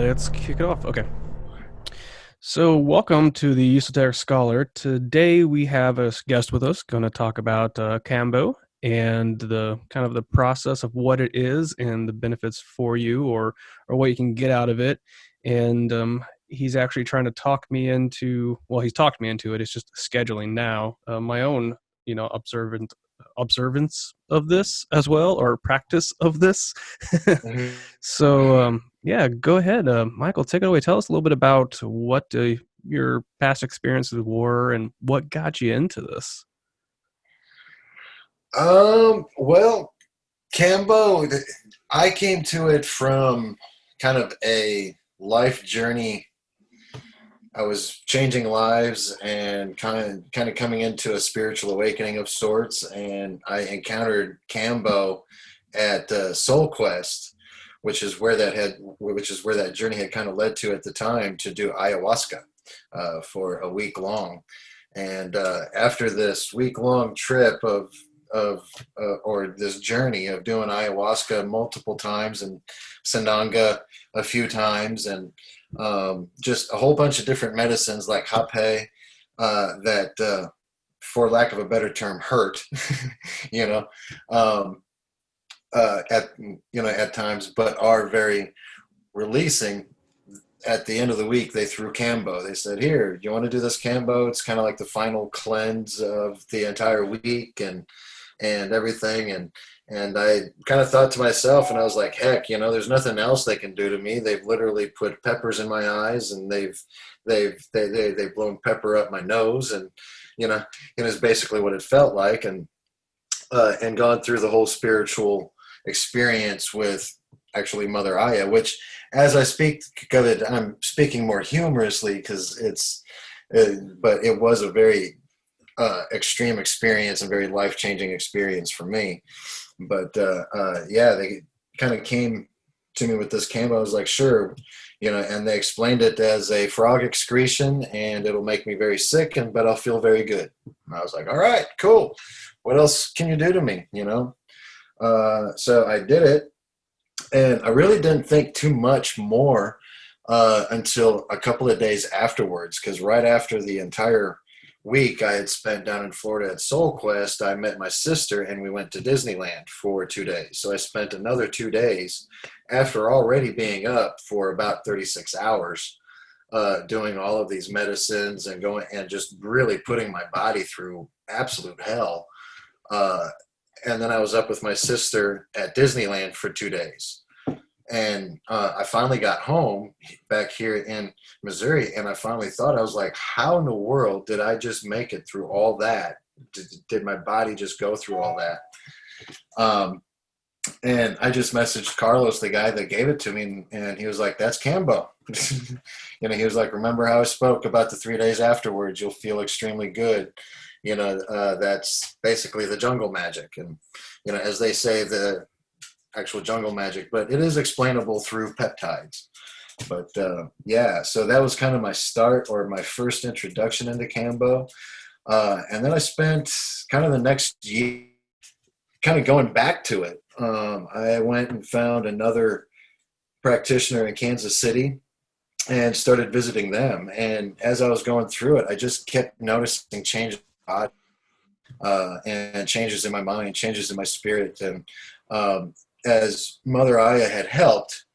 Let's kick it off. Okay. So, welcome to the Esoteric Scholar. Today we have a guest with us going to talk about Kambo and the kind of the process of what it is and the benefits for you or what you can get out of it. And he's actually trying to talk me into, well, he's talked me into it. It's just scheduling now. My own, observance of this as well, or practice of this. Mhm. So, yeah, go ahead, Michael. Take it away. Tell us a little bit about what your past experiences were and what got you into this. Well, Kambo, I came to it from kind of a life journey. I was changing lives and kind of coming into a spiritual awakening of sorts, and I encountered Kambo at Soul Quest, which is where that journey had kind of led to at the time to do ayahuasca for a week long. And after this week long trip or this journey of doing ayahuasca multiple times and Sananga a few times and just a whole bunch of different medicines like hape that, for lack of a better term, hurt, you know, um, at times, but are very releasing. At the end of the week, they threw Kambo. They said, "Here, you want to do this Kambo? It's kind of like the final cleanse of the entire week and everything." And I kind of thought to myself, and I was like, "Heck, there's nothing else they can do to me. They've literally put peppers in my eyes, and they've blown pepper up my nose, and it's basically what it felt like, and gone through the whole spiritual experience with actually Mother Aya, which, as I speak of it, I'm speaking more humorously because but it was a very extreme experience and very life-changing experience for me. But yeah, they kind of came to me with this Kambo. I was like, sure, and they explained it as a frog excretion, and it'll make me very sick, but I'll feel very good. And I was like, all right, cool. What else can you do to me? So I did it, and I really didn't think too much more until a couple of days afterwards, because right after the entire week I had spent down in Florida at Soul Quest, I met my sister and we went to Disneyland for 2 days. So I spent another 2 days after already being up for about 36 hours doing all of these medicines and going and just really putting my body through absolute hell. And then I was up with my sister at Disneyland for 2 days. And I finally got home back here in Missouri, and I finally thought, I was like, how in the world did I just make it through all that? Did my body just go through all that? And I just messaged Carlos, the guy that gave it to me, and he was like, that's Kambo. He was like, remember how I spoke about the 3 days afterwards? You'll feel extremely good. That's basically the jungle magic. And, as they say, the actual jungle magic, but it is explainable through peptides. But yeah, so that was kind of my start or my first introduction into Kambo. And then I spent kind of the next year kind of going back to it. I went and found another practitioner in Kansas City and started visiting them. And as I was going through it, I just kept noticing changes in my body, and changes in my mind, changes in my spirit. And as Mother Aya had helped,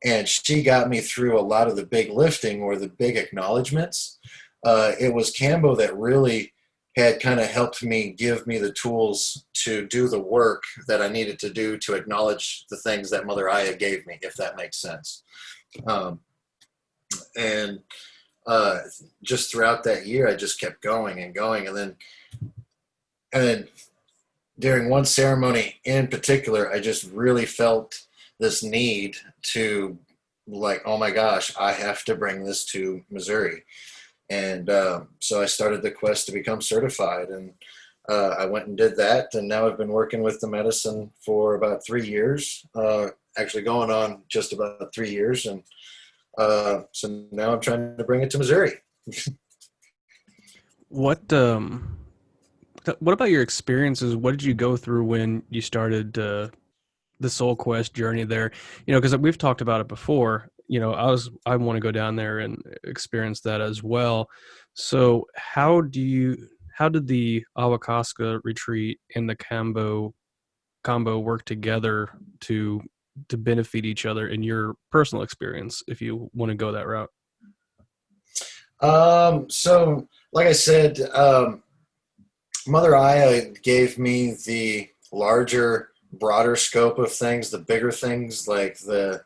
and she got me through a lot of the big lifting or the big acknowledgments, it was Kambo that really had kind of helped me, give me the tools to do the work that I needed to do to acknowledge the things that Mother Aya gave me, if that makes sense. And just throughout that year, I just kept going and going. And then during one ceremony in particular, I just really felt this need to, like, oh my gosh, I have to bring this to Missouri. And so I started the quest to become certified, and I went and did that. And now I've been working with the medicine for about 3 years, actually going on just about 3 years. And so now I'm trying to bring it to Missouri. What what about your experiences? What did you go through when you started the Soul Quest journey there? Because we've talked about it before. I want to go down there and experience that as well. So how did the Awakaska retreat and the combo work together to benefit each other in your personal experience, if you want to go that route? So like I said, Mother Aya gave me the larger, broader scope of things, the bigger things, like the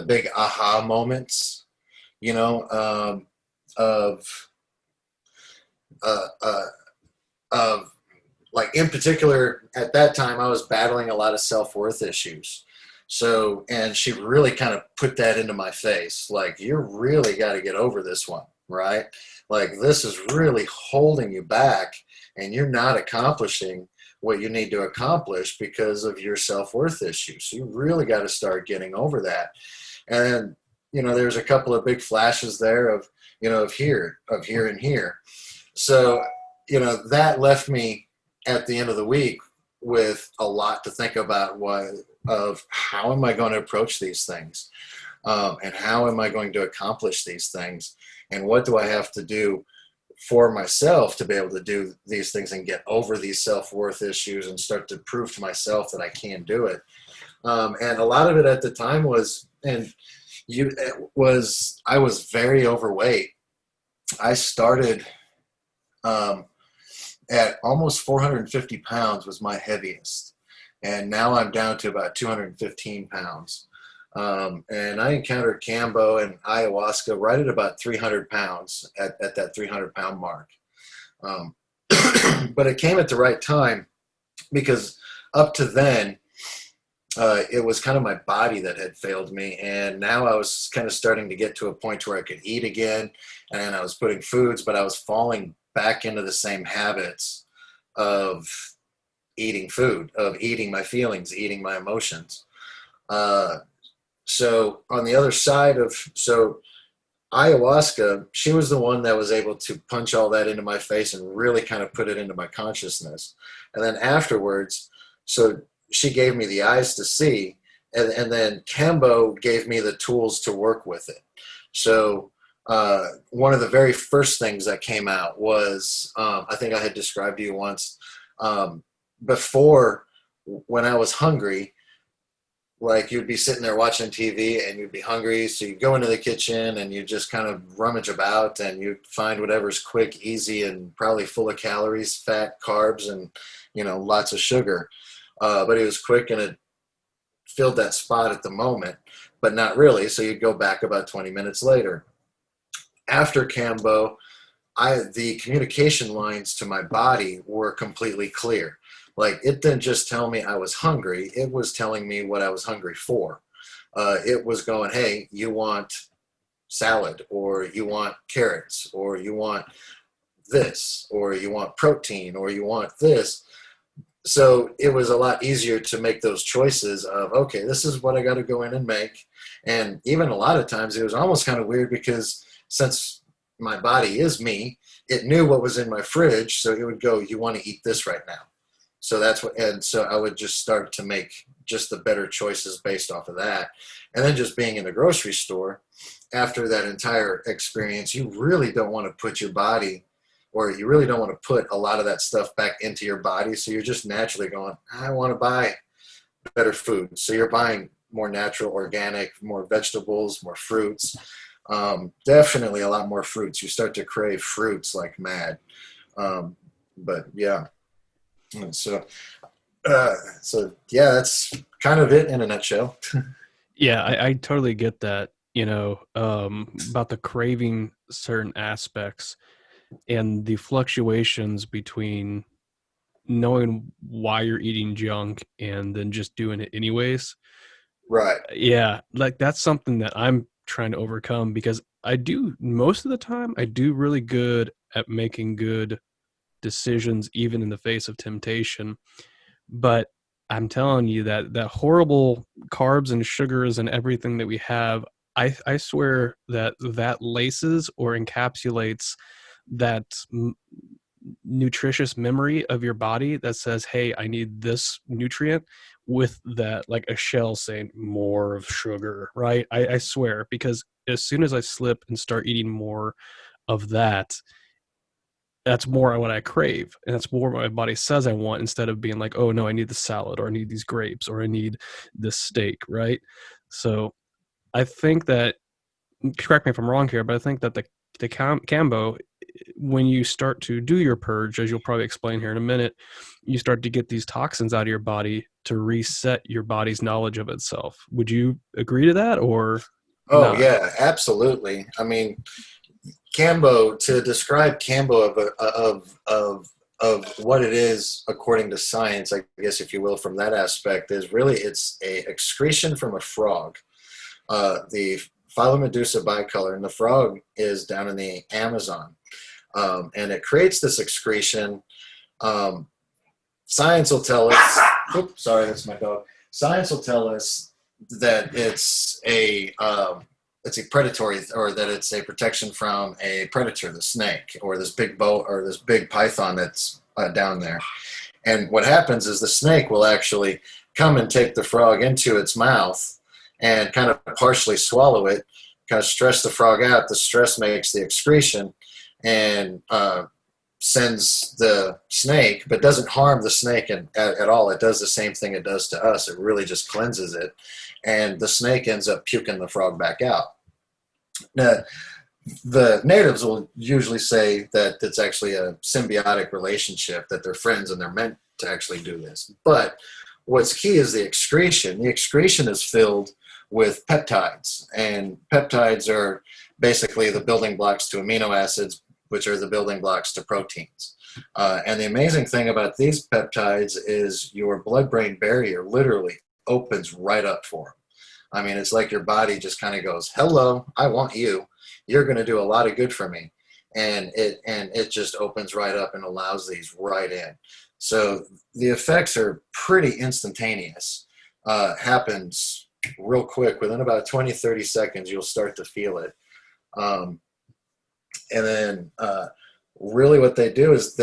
big aha moments, you know, of uh, uh, of like in particular at that time I was battling a lot of self-worth issues. So, and she really kind of put that into my face, like, you really got to get over this one, right? Like, this is really holding you back, and you're not accomplishing what you need to accomplish because of your self-worth issues. So you really got to start getting over that. And there's a couple of big flashes there of of here and here. So that left me at the end of the week with a lot to think about, of how am I going to approach these things, and how am I going to accomplish these things, and what do I have to do for myself to be able to do these things and get over these self-worth issues and start to prove to myself that I can do it. And a lot of it at the time was, I was very overweight. I started um, at almost 450 pounds was my heaviest. And now I'm down to about 215 pounds. And I encountered Kambo and ayahuasca right at about 300 pounds, at that 300-pound mark. Um, but it came at the right time, because up to then, it was kind of my body that had failed me. And now I was kind of starting to get to a point where I could eat again. And I was putting foods, but I was falling back into the same habits of eating food, of eating my feelings, eating my emotions. Uh, so on the other side of, so ayahuasca, she was the one that was able to punch all that into my face and really kind of put it into my consciousness. And then afterwards, so she gave me the eyes to see, and then Kambo gave me the tools to work with it. So one of the very first things that came out was, I think I had described to you once, before, when I was hungry, like, you'd be sitting there watching TV and you'd be hungry. So you go into the kitchen and you just kind of rummage about and you find whatever's quick, easy, and probably full of calories, fat, carbs, and, lots of sugar. But it was quick and it filled that spot at the moment, but not really. So you'd go back about 20 minutes later. After Cambo, the communication lines to my body were completely clear. Like, it didn't just tell me I was hungry, it was telling me what I was hungry for. It was going, hey, you want salad, or you want carrots, or you want this, or you want protein, or you want this. So it was a lot easier to make those choices of, okay, this is what I got to go in and make. And even a lot of times it was almost kind of weird, because since my body is me, it knew what was in my fridge. So it would go, you want to eat this right now. So that's what, and so I would just start to make just the better choices based off of that. And then just being in the grocery store after that entire experience, you really don't want to put your body, or you really don't want to put a lot of that stuff back into your body. So you're just naturally going, I want to buy better food. So you're buying more natural, organic, more vegetables, more fruits. Definitely a lot more fruits. You start to crave fruits like mad. But yeah, so so yeah, that's kind of it in a nutshell. Yeah, I totally get that, about the craving certain aspects and the fluctuations between knowing why you're eating junk and then just doing it anyways. Right. Yeah, like that's something that I'm trying to overcome, because I do, most of the time, I do really good at making good decisions, even in the face of temptation. But I'm telling you that that horrible carbs and sugars and everything that we have, I swear that that laces or encapsulates that nutritious memory of your body that says, "Hey, I need this nutrient." with that, like a shell saying more of sugar, right? I swear, because as soon as I slip and start eating more of that, that's more what I crave, and that's more what my body says I want, instead of being like, oh no, I need the salad, or I need these grapes, or I need this steak, right? So I think that, correct me if I'm wrong here, but I think that the Kambo, when you start to do your purge, as you'll probably explain here in a minute, you start to get these toxins out of your body to reset your body's knowledge of itself. Would you agree to that or Oh not? yeah, absolutely. I mean, Kambo, to describe Kambo of what it is according to science, I guess if you will, from that aspect, is really it's a excretion from a frog. The Philomedusa bicolor, and the frog is down in the Amazon, and it creates this excretion. Um, Science will tell us. Oops, sorry, that's my dog. Science will tell us that it's a predatory, or that it's a protection from a predator, the snake, or this big boa, or this big python that's down there. And what happens is the snake will actually come and take the frog into its mouth and kind of partially swallow it, kind of stress the frog out. The stress makes the excretion, and sends the snake, but doesn't harm the snake at all. It does the same thing it does to us. It really just cleanses it, and the snake ends up puking the frog back out. Now, the natives will usually say that it's actually a symbiotic relationship, that they're friends and they're meant to actually do this. But what's key is the excretion. The excretion is filled with peptides, and peptides are basically the building blocks to amino acids, which are the building blocks to proteins. And the amazing thing about these peptides is your blood-brain barrier literally opens right up for them. I mean, it's like your body just kind of goes, "Hello, I want you. You're going to do a lot of good for me," and it just opens right up and allows these right in. So the effects are pretty instantaneous. Happens real quick. Within about 20, 30 seconds, you'll start to feel it. Um, and then really what they do is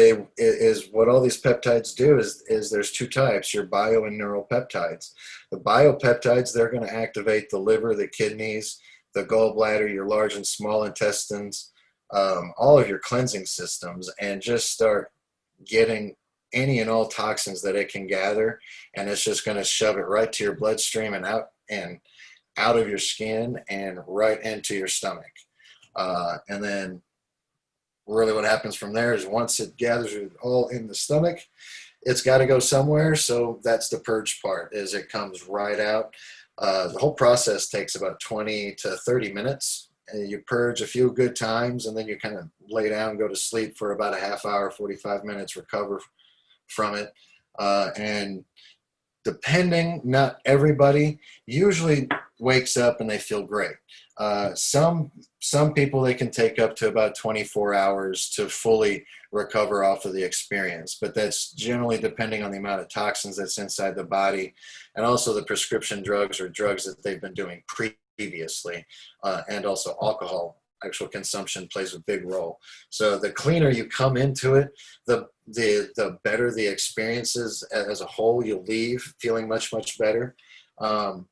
what all these peptides do is there's two types: your bio and neural peptides. The biopeptides, they're going to activate the liver, the kidneys, the gallbladder, your large and small intestines, all of your cleansing systems, and just start getting any and all toxins that it can gather, and it's just going to shove it right to your bloodstream and out of your skin and right into your stomach. And then really what happens from there is once it gathers it all in the stomach, it's got to go somewhere. So that's the purge part, is it comes right out. The whole process takes about 20 to 30 minutes. And you purge a few good times, and then you kind of lay down, go to sleep for about a half hour, 45 minutes, recover from it. And depending, not everybody usually wakes up and they feel great. Some people, they can take up to about 24 hours to fully recover off of the experience, but that's generally depending on the amount of toxins that's inside the body, and also the prescription drugs or drugs that they've been doing previously, and also alcohol. Actual consumption plays a big role. So the cleaner you come into it, the better the experience is as a whole. You'll leave feeling much, much better. Come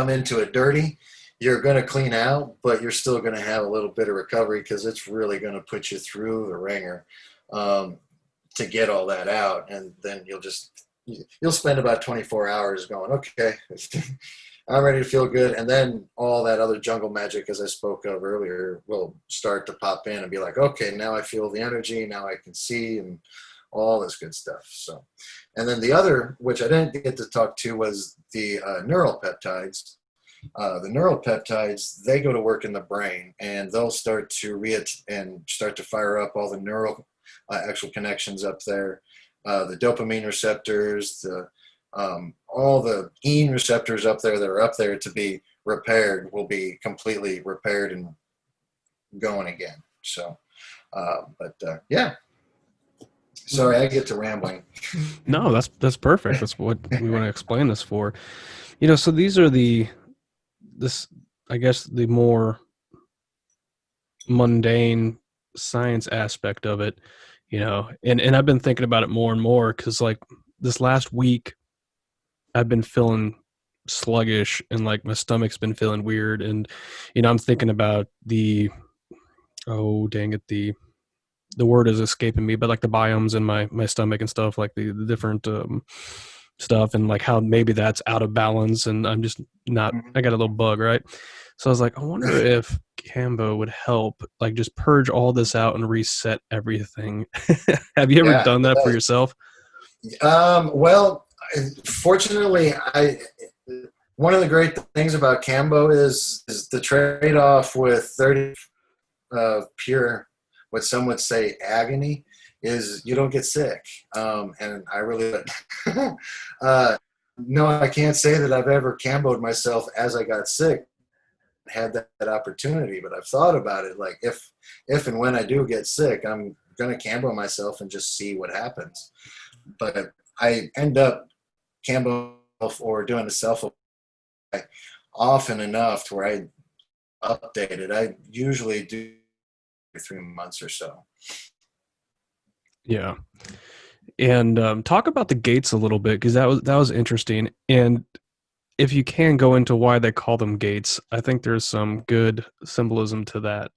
into it dirty, you're going to clean out, but you're still going to have a little bit of recovery, because it's really going to put you through the ringer to get all that out. And then you'll spend about 24 hours going, okay, I'm ready to feel good. And then all that other jungle magic, as I spoke of earlier, will start to pop in and be like, okay, now I feel the energy, now I can see, and all this good stuff. So, and then the other, which I didn't get to talk to, was the neural peptides. The neural peptides, they go to work in the brain, and they'll start to start to fire up all the neural actual connections up there. The dopamine receptors, all the heme receptors up there that are up there to be repaired will be completely repaired and going again. So, yeah. Sorry, I get to rambling. No, that's perfect. That's what we want to explain this for. So these are this, I guess, the more mundane science aspect of it, and I've been thinking about it more and more, because like this last week, I've been feeling sluggish and like my stomach's been feeling weird. And, I'm thinking about oh, dang it, the word is escaping me, but like the biomes in my stomach and stuff, like the different stuff, and like how maybe that's out of balance, and I'm just not. Mhm. I got a little bug, right? So I was like, I wonder if Kambo would help, like just purge all this out and reset everything. Have you ever Yeah, done it that for does. yourself? Well, fortunately, I one of the great things about Kambo is the trade off with 30 pure, what some would say agony, is you don't get sick. And I really, uh, no, I can't say that I've ever Kamboed myself as I got sick, had that opportunity, but I've thought about it. Like if and when I do get sick, I'm going to Kambo myself and just see what happens. But I end up Kambo or doing a self often enough to where I update it. I usually do 3 months or so. Yeah. And talk about the gates a little bit, because that was interesting. And if you can go into why they call them gates, I think there's some good symbolism to that.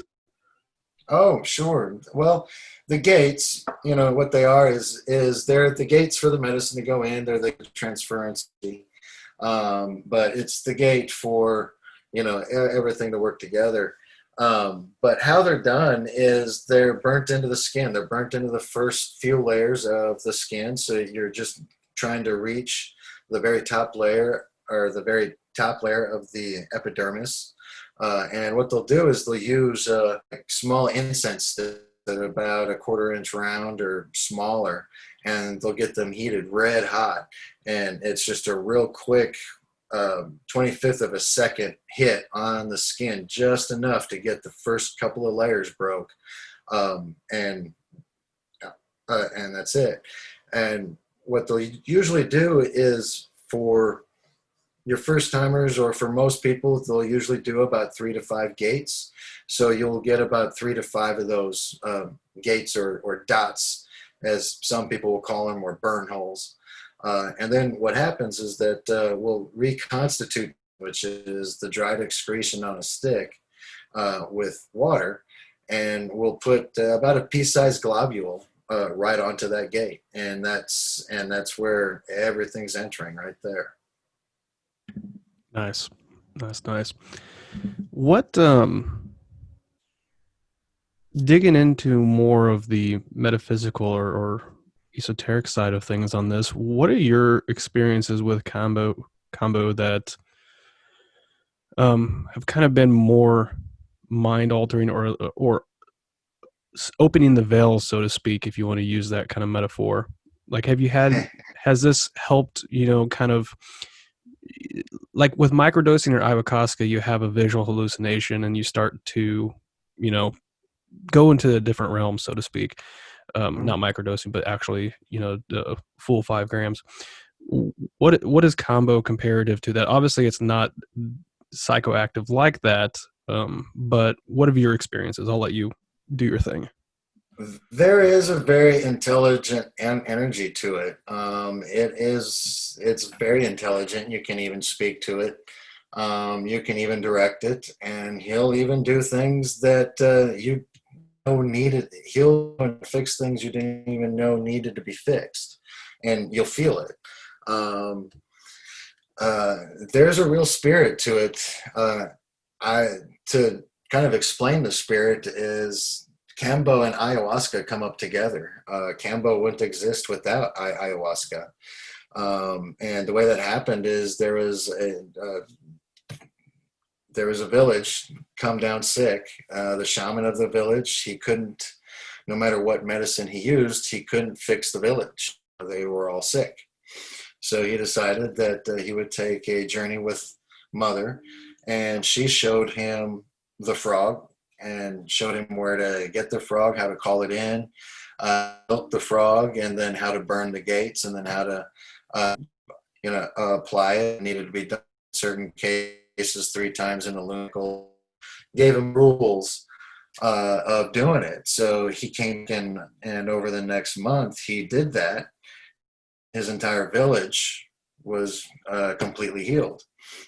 Oh, sure. Well, the gates, what they are is they're the gates for the medicine to go in. They're the transference, but it's the gate for everything to work together. But how they're done is they're burnt into the skin. They're burnt into the first few layers of the skin. So you're just trying to reach the very top layer or the very top layer of the epidermis. And what they'll do is they'll use like small incense that are about a quarter-inch round or smaller, and they'll get them heated red hot. And it's just a real quick 25th of a second hit on the skin, just enough to get the first couple of layers broke, um, and and that's it. And what they'll usually do is for your first timers, or for most people, they'll usually do about 3 to 5 gates. So you'll get about 3 to 5 of those gates, or dots, as some people will call them, or burn holes. And then what happens is that we'll reconstitute, which is the dried excretion on a stick, with water, and we'll put about a pea-sized globule right onto that gate, and that's where everything's entering right there. Nice, nice, nice. What digging into more of the metaphysical or esoteric side of things on this? What are your experiences with combo that have kind of been more mind altering, or opening the veil, so to speak, if you want to use that kind of metaphor? Like, has this helped, kind of like with microdosing or ayahuasca, you have a visual hallucination and you start to, you know, go into a different realm, so to speak. Not microdosing, but actually, the full 5 grams. What is combo comparative to that? Obviously, it's not psychoactive like that. But what are your experiences? I'll let you do your thing. There is a very intelligent energy to it. It's very intelligent. You can even speak to it. You can even direct it, and he'll even do things that you know needed. He'll fix things you didn't even know needed to be fixed, and you'll feel it. Um, uh, there's a real spirit to it. I to kind of explain the spirit is Kambo and ayahuasca come up together. Kambo wouldn't exist without ayahuasca. And the way that happened is there was a village come down sick. The shaman of the village, he couldn't, no matter what medicine he used, he couldn't fix the village. They were all sick. So he decided that he would take a journey with Mother, and she showed him the frog and showed him where to get the frog, how to call it in, milk the frog, and then how to burn the gates, and then how to uh, apply it. It needed to be done in certain cases 3 times in a lunatic. Gave him rules of doing it. So he came in, and over the next month, he did that. His entire village completely healed.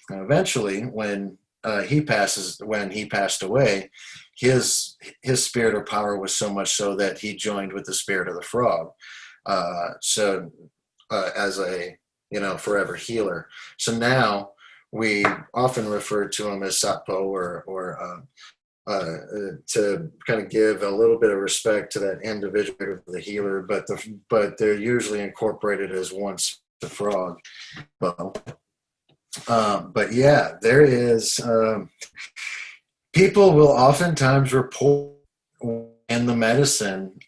And eventually, when he passed away, his spirit or power was so much so that he joined with the spirit of the frog. So as a forever healer. So now we often refer to him as Sapo, to kind of give a little bit of respect to that individual, the healer, but they're usually incorporated as once the frog. But yeah, there is. People will oftentimes report in the medicine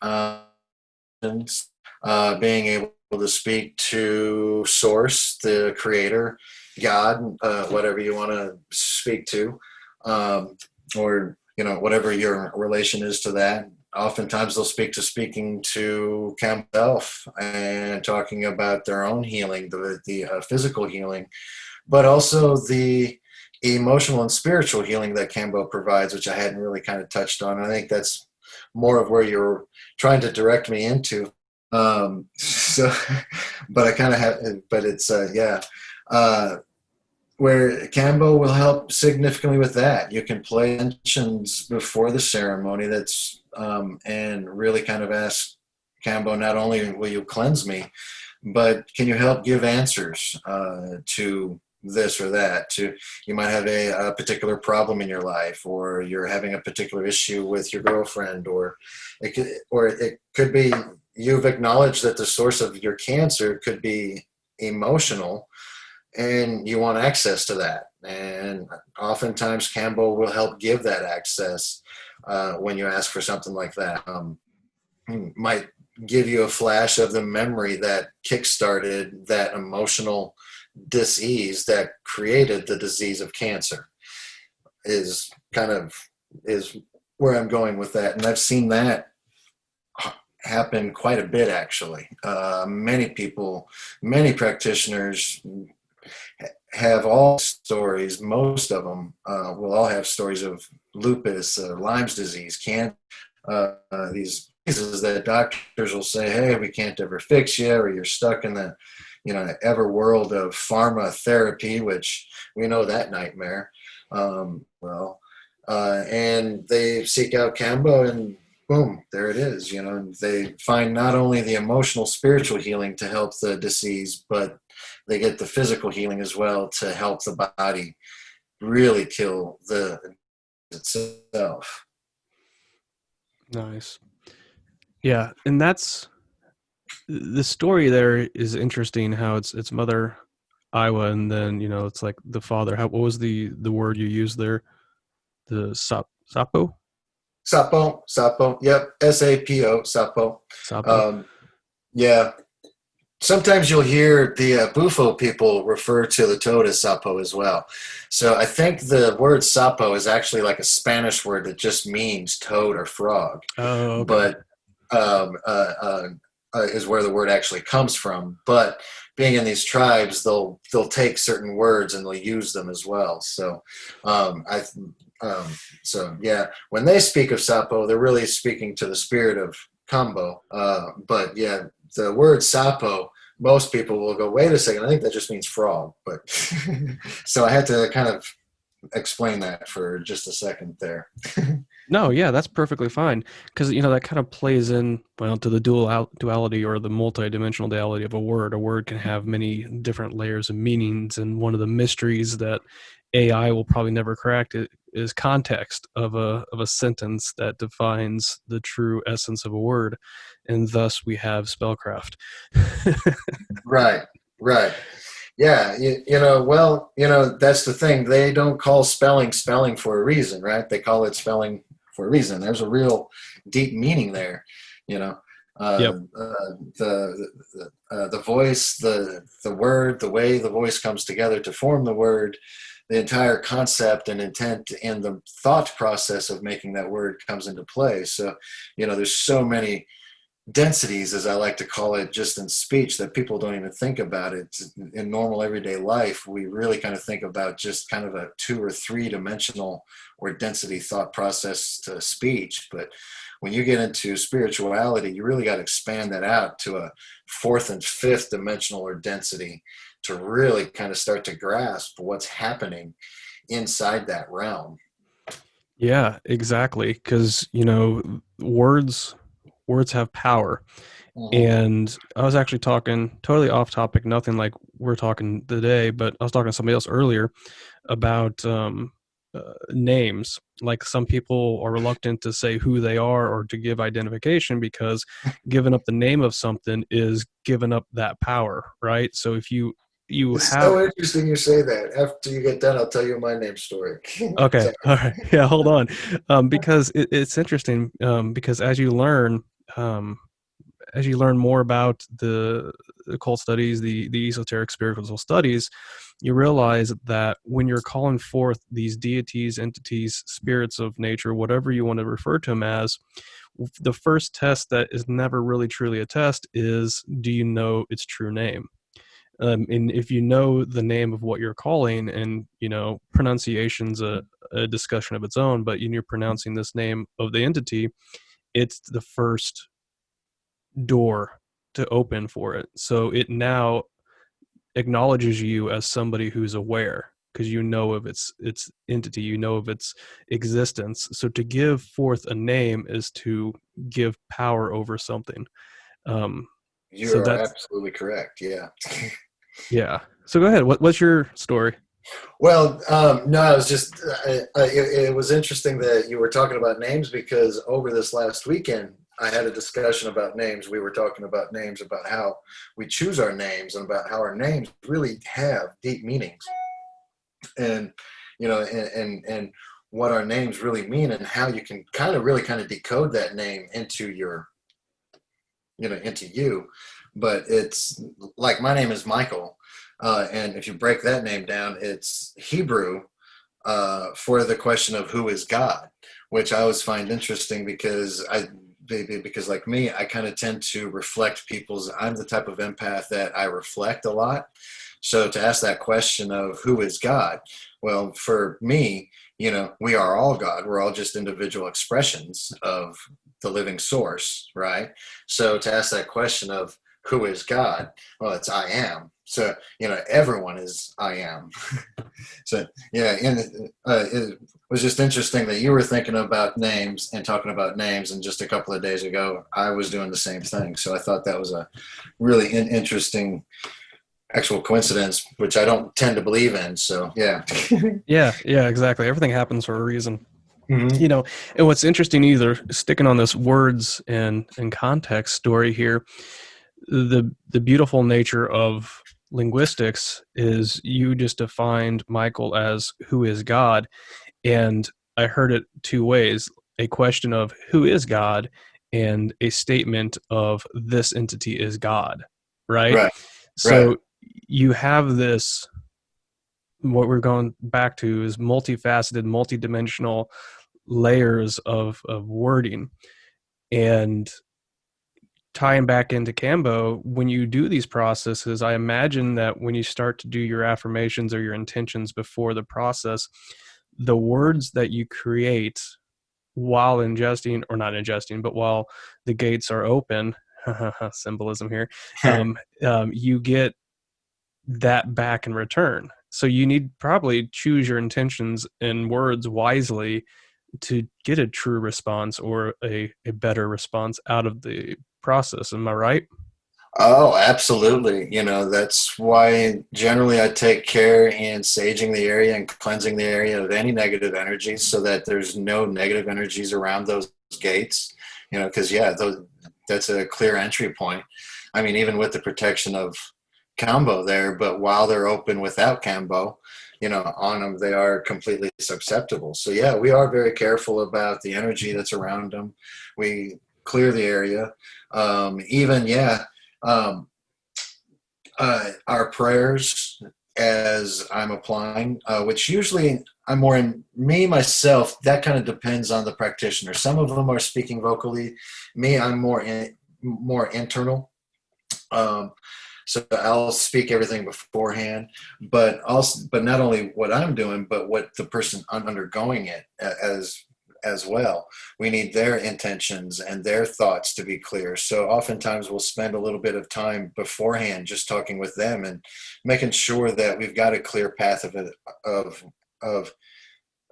being able to speak to source, the creator, God, whatever you want to speak to, or whatever your relation is to that. Oftentimes they'll speaking to Kambo and talking about their own healing, the physical healing, but also the emotional and spiritual healing that Kambo provides, which I hadn't really kind of touched on. I think that's more of where you're trying to direct me into. So, but I kind of have, but it's, yeah, where Kambo will help significantly with that. You can play intentions before the ceremony and really kind of ask Kambo, not only will you cleanse me, but can you help give answers to this or that? You might have a particular problem in your life, or you're having a particular issue with your girlfriend, or it could be you've acknowledged that the source of your cancer could be emotional, and you want access to that. And oftentimes Kambo will help give that access when you ask for something like that. Might give you a flash of the memory that kickstarted that emotional disease that created the disease of cancer. Is where I'm going with that. And I've seen that happen quite a bit, actually. Many people, many practitioners have all stories. Most of them will all have stories of lupus, Lyme's disease, these diseases that doctors will say, hey, we can't ever fix you, or you're stuck in the ever world of pharma therapy, which we know that nightmare. And they seek out Kambo, and boom, there it is. They find not only the emotional, spiritual healing to help the disease, but they get the physical healing as well to help the body really kill the itself. Nice. Yeah, and that's the story there is interesting. How it's Mother Iowa, and then it's like the father. What was the word you used there? The sapo. Sapo. Yep, Sapo, Sapo. Sapo. Um, yeah. Sometimes you'll hear the Bufo people refer to the toad as sapo as well. So I think the word sapo is actually like a Spanish word that just means toad or frog, Oh, okay. but is where the word actually comes from. But being in these tribes, they'll take certain words and they'll use them as well. So so yeah, when they speak of sapo, they're really speaking to the spirit of Kambo. But yeah, the word sapo, most people will go, wait a second, I think that just means frog. But so I had to kind of explain that for just a second there. No, yeah, that's perfectly fine because that kind of plays in well to the duality or the multi-dimensional duality of a word. A word can have many different layers of meanings, and one of the mysteries that AI will probably never crack is context of a sentence that defines the true essence of a word, and thus we have spellcraft. Right, right. Yeah, that's the thing. They don't call spelling for a reason, right? They call it spelling for a reason. There's a real deep meaning there, you know. Yep. The voice, the word, the way the voice comes together to form the word, the entire concept and intent and the thought process of making that word comes into play. So, there's so many densities, as I like to call it, just in speech that people don't even think about it. In normal everyday life, we really kind of think about just kind of a 2 or 3 dimensional or density thought process to speech. But when you get into spirituality, you really got to expand that out to a 4th and 5th dimensional or density to really kind of start to grasp what's happening inside that realm. Yeah, exactly. Because words have power. Hmm. And I was actually talking totally off topic, nothing like we're talking today, but I was talking to somebody else earlier about names. Like some people are reluctant to say who they are or to give identification because giving up the name of something is giving up that power, right? So if you It's have so interesting you say that. After you get done, I'll tell you my name story. okay, Sorry. all right, yeah, hold on, because it's interesting because um, as you learn more about the occult studies, the esoteric spiritual studies, you realize that when you're calling forth these deities, entities, spirits of nature, whatever you want to refer to them as, the first test that is never really truly a test is, do you know its true name? And if you know the name of what you're calling, and pronunciation's a discussion of its own, but you're pronouncing this name of the entity, it's the first door to open for it. So it now acknowledges you as somebody who's aware because you know of its entity, you know of its existence. So to give forth a name is to give power over something. Um, You so are that's absolutely correct. Yeah. yeah. So go ahead. What's your story? Well, no, I was just, it was interesting that you were talking about names because over this last weekend, I had a discussion about names. We were talking about names, about how we choose our names and about how our names really have deep meanings and, and what our names really mean and how you can kind of really kind of decode that name into into you. But it's like my name is Michael. And if you break that name down, it's Hebrew for the question of who is God, which I always find interesting because like me, I kind of tend to reflect people's. I'm the type of empath that I reflect a lot. So to ask that question of who is God, well, for me, we are all God. We're all just individual expressions of the living source, right? So to ask that question of who is God, well, it's I am. So everyone is I am. So yeah, and it was just interesting that you were thinking about names and talking about names, and just a couple of days ago, I was doing the same thing. So I thought that was a really interesting actual coincidence, which I don't tend to believe in. So yeah. Yeah, yeah, exactly. Everything happens for a reason. Hmm. You know, and what's interesting, either sticking on this words and context story here, the beautiful nature of linguistics is you just defined Michael as who is God, and I heard it two ways: a question of who is God, and a statement of this entity is God, right? Right. Right. So you have this, what we're going back to is multifaceted, multidimensional layers of wording. And tying back into Kambo, when you do these processes, I imagine that when you start to do your affirmations or your intentions before the process, the words that you create while ingesting, or not ingesting, but while the gates are open, symbolism here, you get that back in return. So you need probably choose your intentions and words wisely to get a true response or a better response out of the process. Am I right? Oh, absolutely. That's why generally I take care in saging the area and cleansing the area of any negative energies so that there's no negative energies around those gates. Because, yeah, that's a clear entry point. I mean, even with the protection of Kambo there, but while they're open without Kambo, on them, they are completely susceptible. So, yeah, we are very careful about the energy that's around them. We clear the area. Even, yeah. Um, our prayers as I'm applying, which usually I'm more in me myself. That kind of depends on the practitioner. Some of them are speaking vocally. Me, I'm more internal. Um, so I'll speak everything beforehand, but also, but not only what I'm doing, but what the person undergoing it as. as well. We need their intentions and their thoughts to be clear. So oftentimes we'll spend a little bit of time beforehand just talking with them and making sure that we've got a clear path of of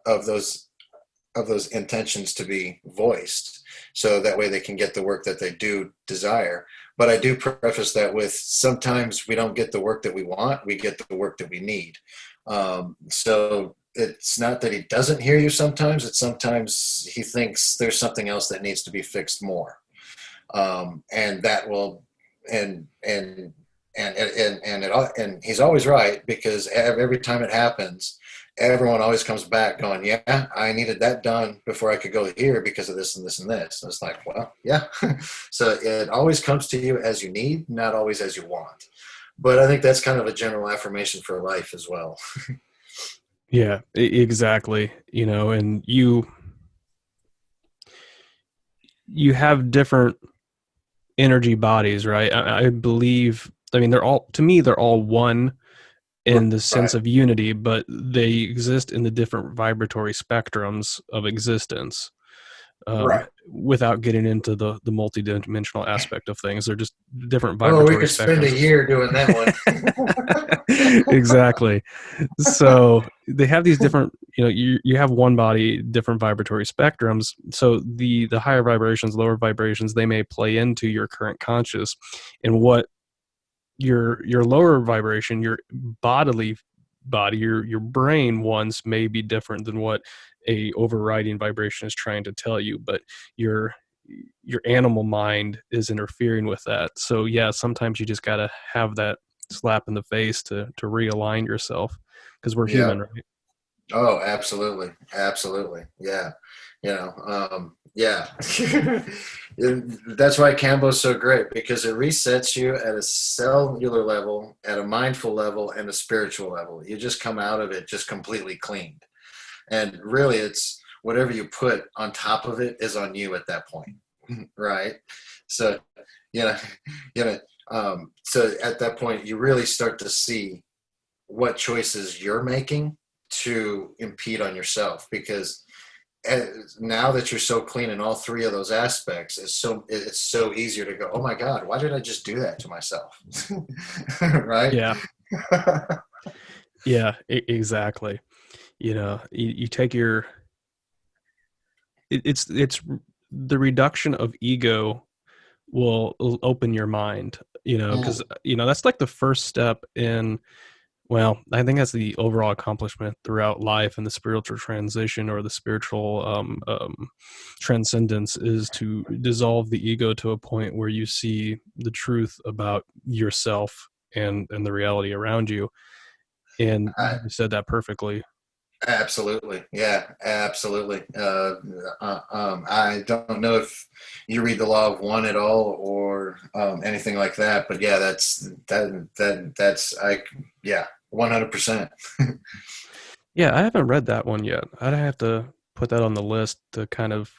of those intentions to be voiced, so that way they can get the work that they do desire. But I do preface that with, sometimes we don't get the work that we want, we get the work that we need. So it's not that he doesn't hear you sometimes, it's sometimes he thinks there's something else that needs to be fixed more. And that will, and he's always right, because every time it happens, everyone always comes back going, yeah, I needed that done before I could go here because of this and this and this. And it's like, well, yeah. So it always comes to you as you need, not always as you want. But I think that's kind of a general affirmation for life as well. Yeah, exactly. And you have different energy bodies, right? I believe. I mean, they're all one in the sense Right, of unity, but they exist in the different vibratory spectrums of existence. right. Without getting into the multidimensional aspect of things, they're just different Oh, we vibratory could spend a spectrums. year doing that one. Exactly. So they have these different, you have one body, different vibratory spectrums. So the higher vibrations, lower vibrations, they may play into your current conscious, and what your lower vibration, your bodily body, your brain wants may be different than what a overriding vibration is trying to tell you, but your your animal mind is interfering with that. So yeah, sometimes you just got to have that slap in the face to realign yourself, because we're Yeah. human, right? Oh, absolutely. Absolutely. Yeah. Yeah. And that's why Kambo's so great, because it resets you at a cellular level, at a mindful level, and a spiritual level. You just come out of it just completely cleaned. And really, it's whatever you put on top of it is on you at that point. Right. So, you know, you know, so at that point, you really start to see what choices you're making to impede on yourself, because now that you're so clean in all three of those aspects, it's so easier to go, oh my god, why did I just do that to myself? Right. Yeah, yeah, exactly. You take it's the reduction of ego will open your mind, because Mm, that's like the first step in. Well, I think that's the overall accomplishment throughout life, and the spiritual transition, or the spiritual transcendence, is to dissolve the ego to a point where you see the truth about yourself and the reality around you. And I, you said that perfectly. Absolutely. Yeah, absolutely. I don't know if you read the Law of One at all, or anything like that, but yeah, that's yeah, 100%. Yeah, I haven't read that one yet. I'd have to put that on the list to kind of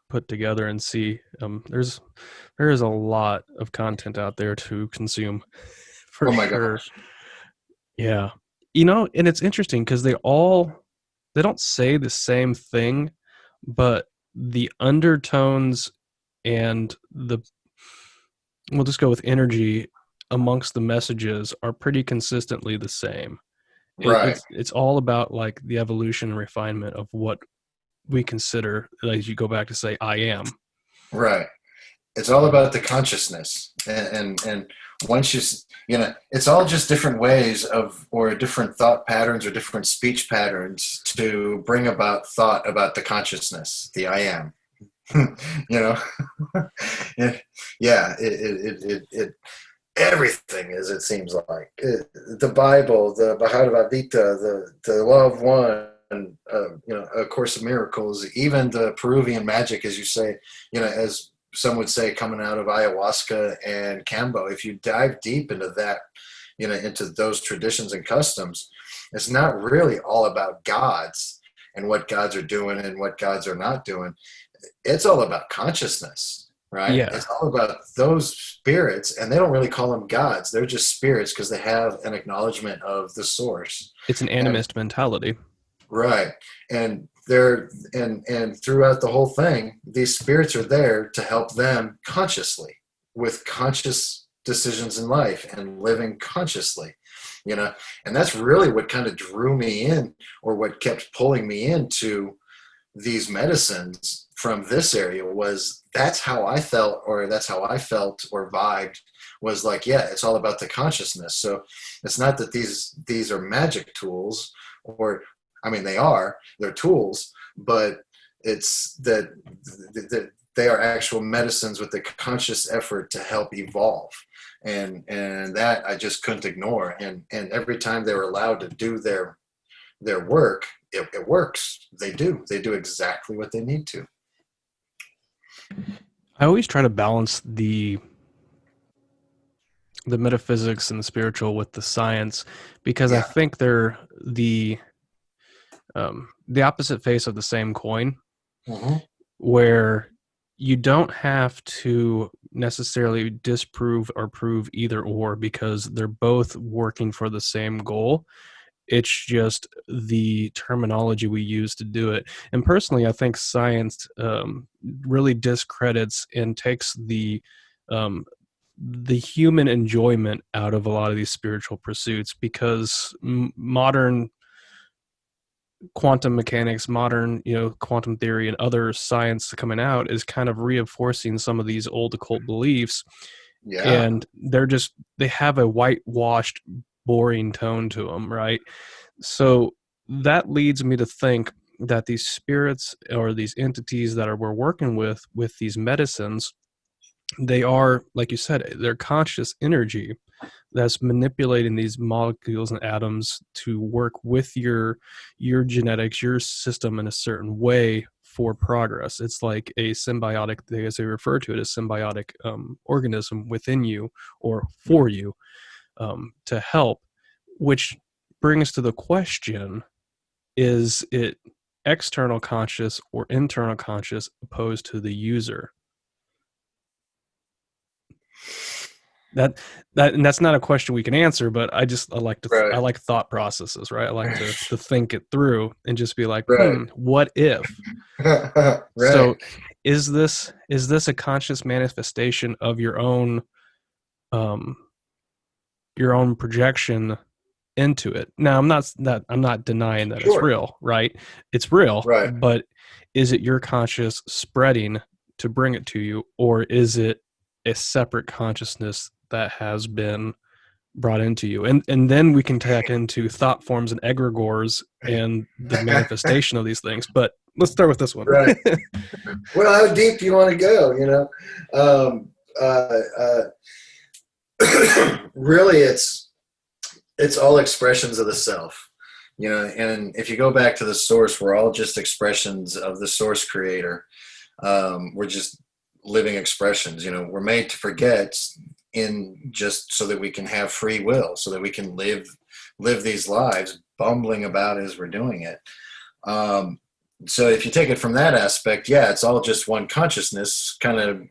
put together and see. There is a lot of content out there to consume, for Oh my sure. gosh. Yeah. And it's interesting because they don't say the same thing, but the undertones and we'll just go with energy amongst the messages are pretty consistently the same. Right, It's all about like the evolution and refinement of what we consider, as you go back to say, I am. right. It's all about the consciousness, and once it's all just different ways of, or different thought patterns, or different speech patterns to bring about thought about the consciousness, the I am. you know it, yeah, it everything is, it seems like the Bible, the Bhagavad Gita, the Law of One, A Course of Miracles, even the Peruvian magic, as you say, as some would say, coming out of ayahuasca and Kambo. If you dive deep into that, into those traditions and customs, it's not really all about gods and what gods are doing and what gods are not doing. It's all about consciousness, right? Yeah, It's all about those spirits, and they don't really call them gods. They're just spirits because they have an acknowledgement of the source. it's an And animist mentality. right. And they're and throughout the whole thing, these spirits are there to help them consciously with conscious decisions in life and living consciously, you know. And that's really what kind of drew me in, or what kept pulling me into these medicines from this area, was that's how I felt, or that's how I felt or vibed, was like, yeah, it's all about the consciousness. So it's not that these are magic tools, or I mean they're tools, but it's that they are actual medicines with the conscious effort to help evolve. And that I just couldn't ignore. And every time they were allowed to do their work, it works. They do exactly what they need to. I always try to balance the metaphysics and the spiritual with the science, because I Yeah. think they're the opposite face of the same coin, Hmm. where you don't have to necessarily disprove or prove either or, because they're both working for the same goal. It's just the terminology we use to do it. And personally, I think science really discredits and takes um, the human enjoyment out of a lot of these spiritual pursuits, because modern quantum mechanics, modern, quantum theory and other science coming out is kind of reinforcing some of these old occult beliefs, Yeah. and they have a whitewashed, boring tone to them, right? So that leads me to think that these spirits or these entities that we're working with these medicines, they are, like you said, they're conscious energy that's manipulating these molecules and atoms to work with your genetics, your system in a certain way for progress. It's like a symbiotic, as they refer to it, a symbiotic organism within you or for you, to help. Which brings to the question: is it external conscious or internal conscious opposed to the user? that and that's not a question we can answer, but I Right. like thought processes, right? I like to think it through and just be like, Right. what if? Right. So is this a conscious manifestation of um your own projection into it? Now, I'm not denying that it's Sure. real, right? It's real, Right. but is it your conscious spreading to bring it to you, or is it a separate consciousness that has been brought into you? And then we can tack into thought forms and egregores and the manifestation of these things. But let's start with this one. Right. Well, how deep do you want to go? Um, uh, really, it's all expressions of the self. And if you go back to the source, we're all just expressions of the source creator. We're just living expressions. We're made to forget, in just so that we can have free will, so that we can live these lives bumbling about as we're doing it. So if you take it from that aspect, yeah, it's all just one consciousness kind of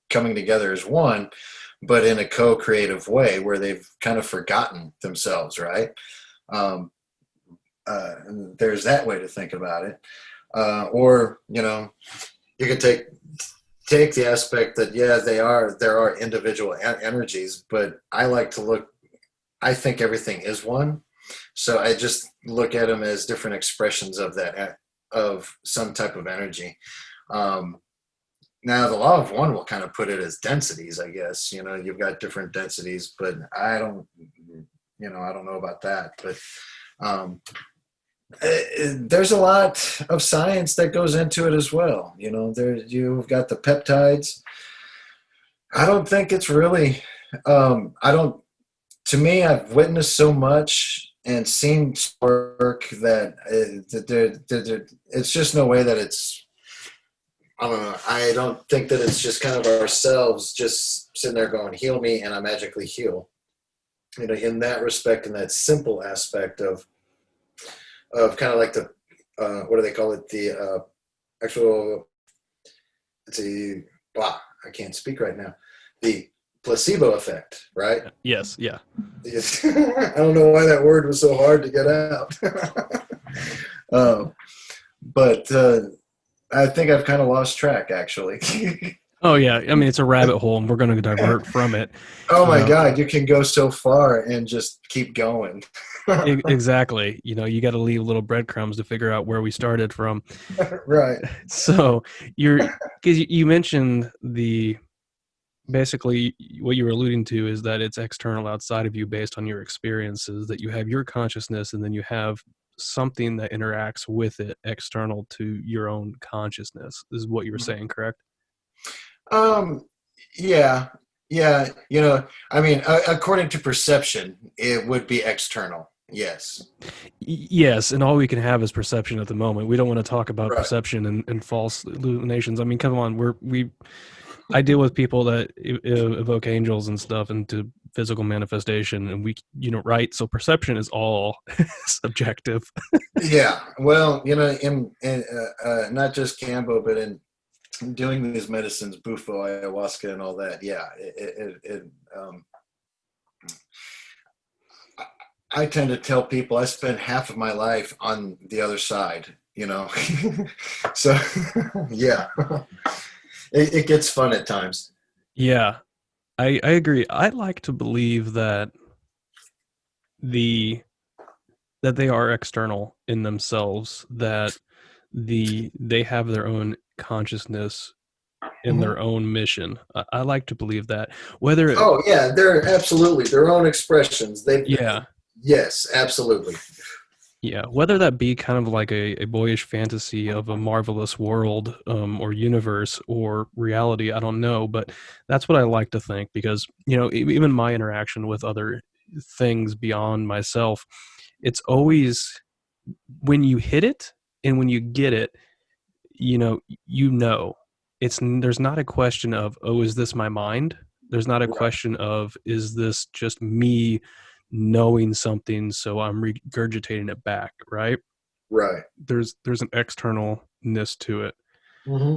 coming together as one, but in a co-creative way where they've kind of forgotten themselves, right? Um, and there's that way to think about it. Or you can take the aspect that, yeah, there are individual energies, but I think everything is one. So I just look at them as different expressions of of some type of energy. Um, Now the law of one will kind of put it as densities, I guess. You've got different densities, but I don't know about that. But um, there's a lot of science that goes into it as well. You've got the peptides. I don't think it's really. I don't. To me, I've witnessed so much and seen work that it's just no way that it's. I don't know. I don't think that it's just kind of ourselves just sitting there going, "Heal me," and I magically heal. In that respect, in that simple aspect of kind of like the what do they call it? The actual. It's a blah. I can't speak right now. The placebo effect, right? Yes, yeah. I don't know why that word was so hard to get out. but I think I've kind of lost track, actually. Oh yeah, I mean it's a rabbit hole, and we're going to divert from it. Oh You my know, God, you can go so far and just keep going. exactly. You know, you got to leave little breadcrumbs to figure out where we started from. Right. So you're because you mentioned the basically what you were alluding to is that it's external outside of you based on your experiences, that you have your consciousness and then you have something that interacts with it external to your own consciousness, is what you were saying, correct? Um, yeah, yeah. I mean, according to perception, it would be external. Yes. Yes, and all we can have is perception at the moment. We don't want to talk about Right. perception and false illuminations. I mean, come on, I deal with people that evoke angels and stuff into physical manifestation, and right? So perception is all subjective. Yeah. Well, in not just Kambo, but in doing these medicines, Bufo, ayahuasca, and all that. Yeah. I tend to tell people I spend half of my life on the other side. So yeah, it gets fun at times. Yeah, I agree. I like to believe the that they are external in themselves, that they have their own consciousness in Mhm. their own mission. I like to believe that. Whether Oh yeah, they're absolutely their own expressions. yeah, Yes, absolutely. yeah, whether that be kind of like a boyish fantasy of a marvelous world, or universe or reality, I don't know, but that's what I like to think, because even my interaction with other things beyond myself, it's always when you hit it and when you get it, you know, you know, there's not a question of, oh, is this my mind? There's not a Right, question of, is this just me knowing something so I'm regurgitating it back, right? right. There's an externalness to it, Hmm.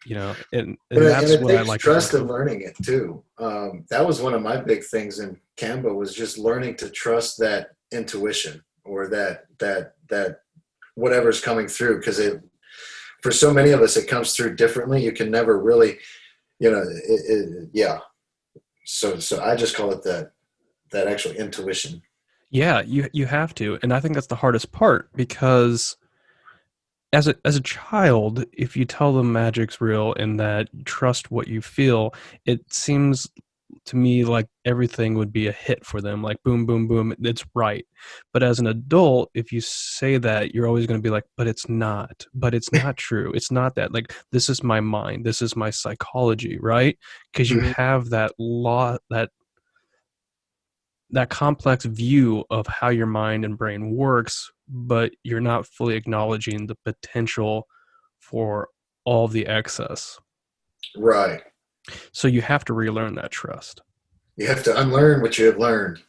and And that's it what I takes like to think trust in of. learning it too. That was one of my big things in Canva was just learning to trust that intuition or that whatever's coming through because it for so many of us it comes through differently. You can never really yeah. So I just call it that actual intuition. Yeah, you have to, and I think that's the hardest part, because as a child, if you tell them magic's real and that you trust what you feel, it seems to me like everything would be a hit for them, like boom, boom, boom, it's right. But as an adult, if you say that, you're always going to be like, but it's not true. It's not that. Like, this is my mind, this is my psychology, right? Because you Mhm. have that complex view of how your mind and brain works, but you're not fully acknowledging the potential for all the excess. Right. So you have to relearn that trust. You have to unlearn what you have learned.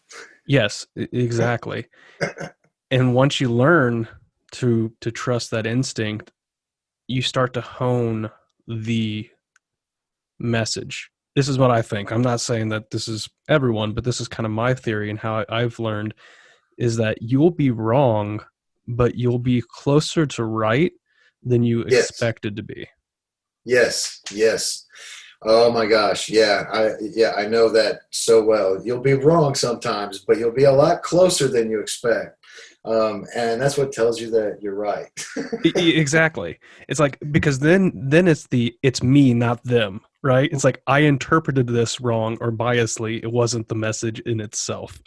Yes, exactly. And once you learn to trust that instinct, you start to hone the message. This is what I think. I'm not saying that this is everyone, but this is kind of my theory, and how I've learned is that you'll be wrong, but you'll be closer to right than you Yes. expected to be. Yes. Yes. Oh my gosh. I know that so well. You'll be wrong sometimes, but you'll be a lot closer than you expect. And that's what tells you that you're right. Exactly. It's like, because then it's me, not them, right? It's like I interpreted this wrong or biasly. It wasn't the message in itself.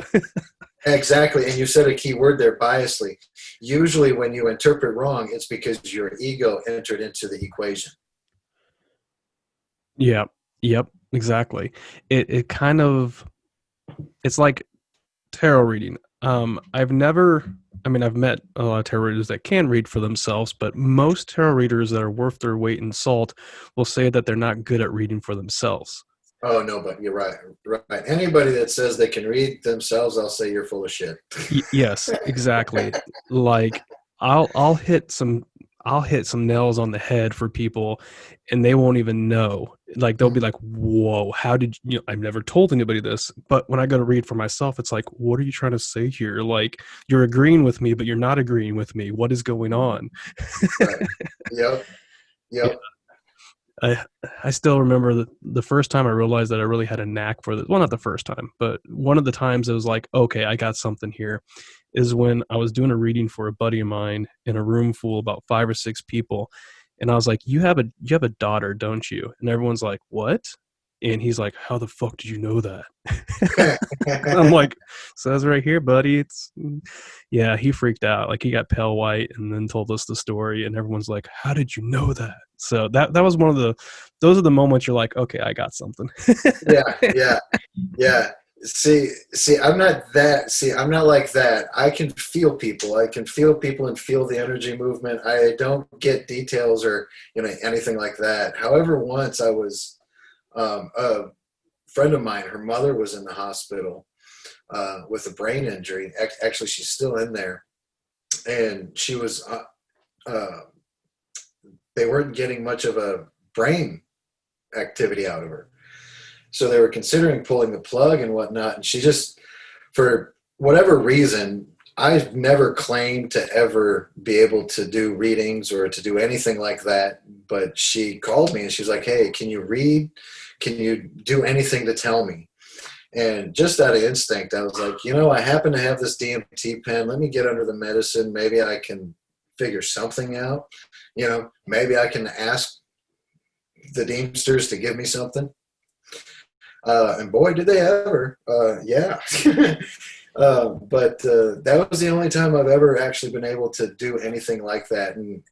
Exactly. And you said a key word there, biasly. Usually when you interpret wrong, it's because your ego entered into the equation. Yeah. Yep. Exactly. It kind of, it's like tarot reading. I've never, I mean, I've met a lot of tarot readers that can read for themselves, but most tarot readers that are worth their weight in salt will say that they're not good at reading for themselves. Oh no, but you're right. Right. Anybody that says they can read themselves, I'll say you're full of shit. Yes, exactly. Like, I'll hit some. I'll hit some nails on the head for people and they won't even know. Like they'll be like, whoa, how did you know, I've never told anybody this. But when I go to read for myself, it's like, what are you trying to say here? Like you're agreeing with me, but you're not agreeing with me. What is going on? Right. Yep. Yeah. Yep. I I still remember the first time I realized that I really had a knack for this. Well, not the first time, but one of the times it was like, okay, I got something here, is when I was doing a reading for a buddy of mine in a room full of about 5 or 6 people, and I was like, you have a daughter, don't you? And everyone's like, what? And he's like, how the fuck did you know that? I'm like, says right here, buddy. It's yeah. He freaked out. Like he got pale white, and then told us the story, and everyone's like, how did you know that? So that was one of the those are the moments you're like, okay, I got something. Yeah. Yeah. Yeah. I'm not like that. I can feel people. I can feel people and feel the energy movement. I don't get details or, anything like that. However, once I was, a friend of mine, her mother was in the hospital, with a brain injury. Actually, she's still in there. And she was, uh, they weren't getting much of a brain activity out of her. So they were considering pulling the plug and whatnot. And she just, for whatever reason, I've never claimed to ever be able to do readings or to do anything like that. But she called me and she's like, hey, can you read? Can you do anything to tell me? And just out of instinct, I was like, I happen to have this DMT pen. Let me get under the medicine. Maybe I can figure something out. Maybe I can ask the Deemsters to give me something. And boy, did they ever. Yeah. But that was the only time I've ever actually been able to do anything like that. And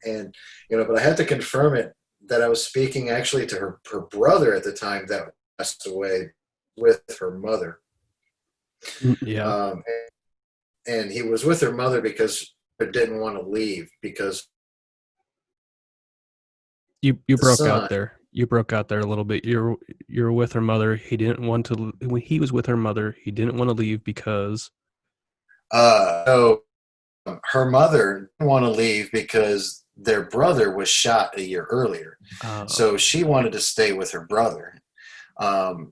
but I had to confirm it that I was speaking actually to her brother at the time that passed away with her mother. Yeah, Um, and he was with her mother because they didn't want to leave because you the broke out son. there. You broke out there a little bit. You're with her mother. He didn't want to when he was with her mother. He didn't want to leave because So her mother didn't want to leave because their brother was shot a year earlier. So okay. she wanted to stay with her brother.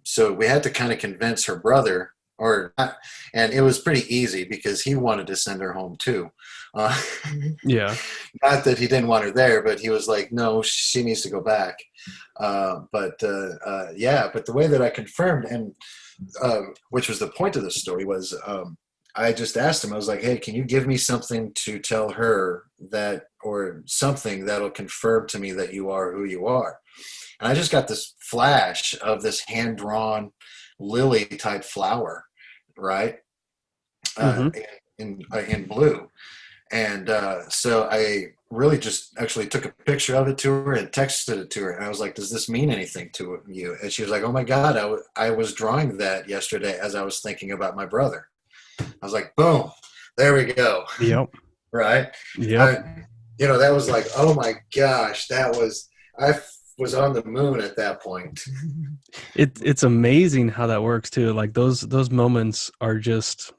So we had to kind of convince her brother, and it was pretty easy because he wanted to send her home too. Uh, Yeah. Not that he didn't want her there, but he was like, no, she needs to go back. Yeah, but the way that I confirmed, and which was the point of the story, was I just asked him, I was like, hey, can you give me something to tell her that, or something that'll confirm to me that you are who you are? And I just got this flash of this hand drawn lily type flower, right? Uh, Mm-hmm. in blue. And so I really just actually took a picture of it to her and texted it to her. And I was like, does this mean anything to you? And she was like, oh my God, I was drawing that yesterday as I was thinking about my brother. I was like, boom, there we go. Yep. Right. Yep. I, that was like, oh my gosh, I was on the moon at that point. It's amazing how that works too. Like those moments are just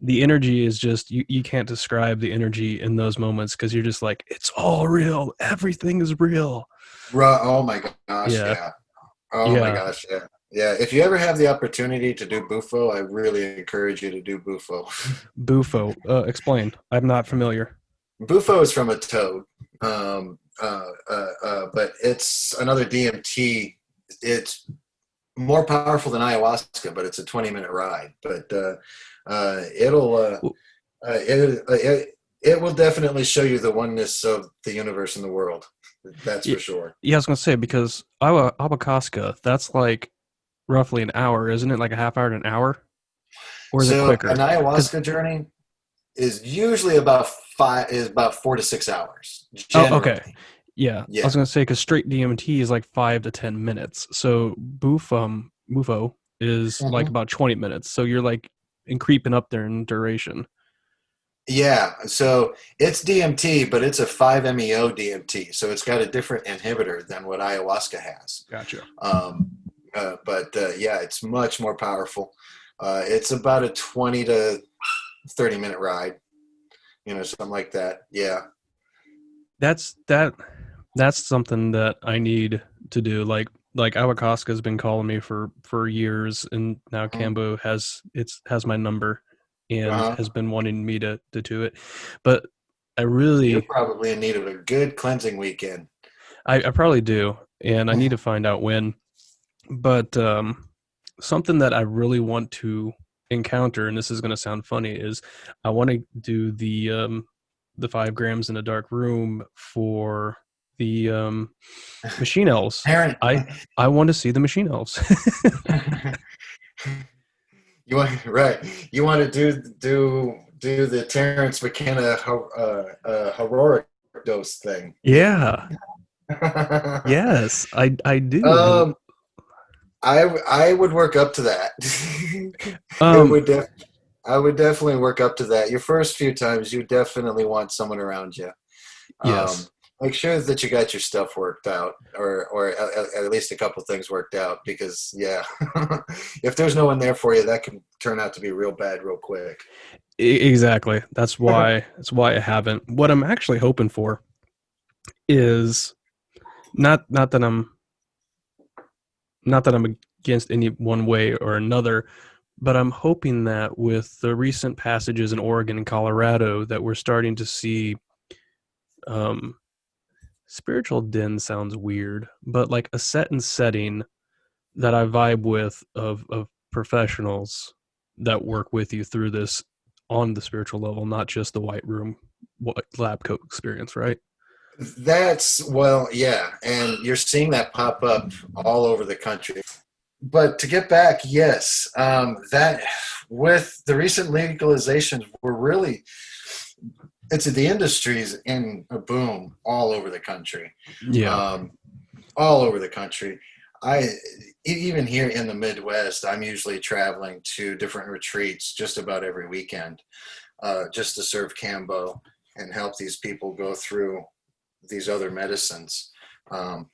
the energy is just you can't describe the energy in those moments because you're just like it's all real. Everything is real. Oh my gosh. Yeah. Yeah. Oh my Yeah. gosh. Yeah. Yeah. If you ever have the opportunity to do Bufo, I really encourage you to do Bufo. Bufo. Explain. I'm not familiar. Bufo is from a toad, but it's another DMT. It's more powerful than ayahuasca, but it's a 20-minute ride. But it'll it will definitely show you the oneness of the universe and the world. That's Yeah, for sure. yeah, I was gonna say because Ayahuasca, that's like roughly an hour, isn't it? Like a half hour to an hour, or is it So an quicker? Because ayahuasca journey is usually about 4 to 6 hours oh, okay, generally. yeah, I Yeah. was gonna say because straight DMT is like 5 to 10 minutes. So Bufo is like Mhm. about 20 minutes. So you're like in creeping up there in duration. Yeah, so it's DMT, but it's a 5-MeO DMT, so it's got a different inhibitor than what ayahuasca has. Gotcha. Um, but yeah, it's much more powerful. It's about a 20 to 30-minute ride, something like that. Yeah. That that's something that I need to do. Like Ayahuasca has been calling me for years, and now Mm. Kambo has my number and Uh-huh. has been wanting me to do it. But I You're really probably in need of a good cleansing weekend. I probably do, and I need to find out when. But something that I really want to encounter, and this is going to sound funny, is I want to do the 5 grams in a dark room for the machine elves. Aaron, I want to see the machine elves. you want right? You want to do the Terrence McKenna heroic dose thing. Yeah. Yes, I do. And um, I would work up to that. It um would I would definitely work up to that. Your first few times, you definitely want someone around you. Um, yes. make sure that you got your stuff worked out, or at least a couple things worked out. Because yeah, if there's no one there for you, that can turn out to be real bad real quick. Exactly. That's why I haven't. What I'm actually hoping for is not that I'm against any one way or another, but I'm hoping that with the recent passages in Oregon and Colorado that we're starting to see um spiritual den sounds weird, but like a set and setting that I vibe with of professionals that work with you through this on the spiritual level, not just the white room lab coat experience, right? That's well, yeah, and you're seeing that pop up all over the country. But to get back, yes, that with the recent legalizations, we're really it's the industry's in a boom all over the country, Yeah. um, all over the country. I even here in the Midwest, I'm usually traveling to different retreats just about every weekend, just to serve Kambo and help these people go through these other medicines. Um,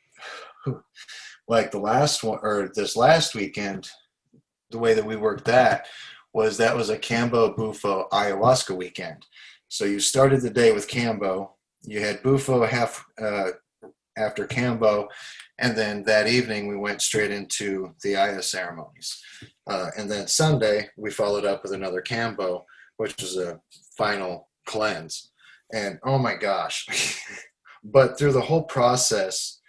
like the last one or this last weekend, the way that we worked that was a Kambo Bufo ayahuasca weekend. So you started the day with Kambo, you had Bufo half after Kambo, and then that evening we went straight into the Aya ceremonies. And then Sunday we followed up with another Kambo, which was a final cleanse. And oh my gosh. But through the whole process,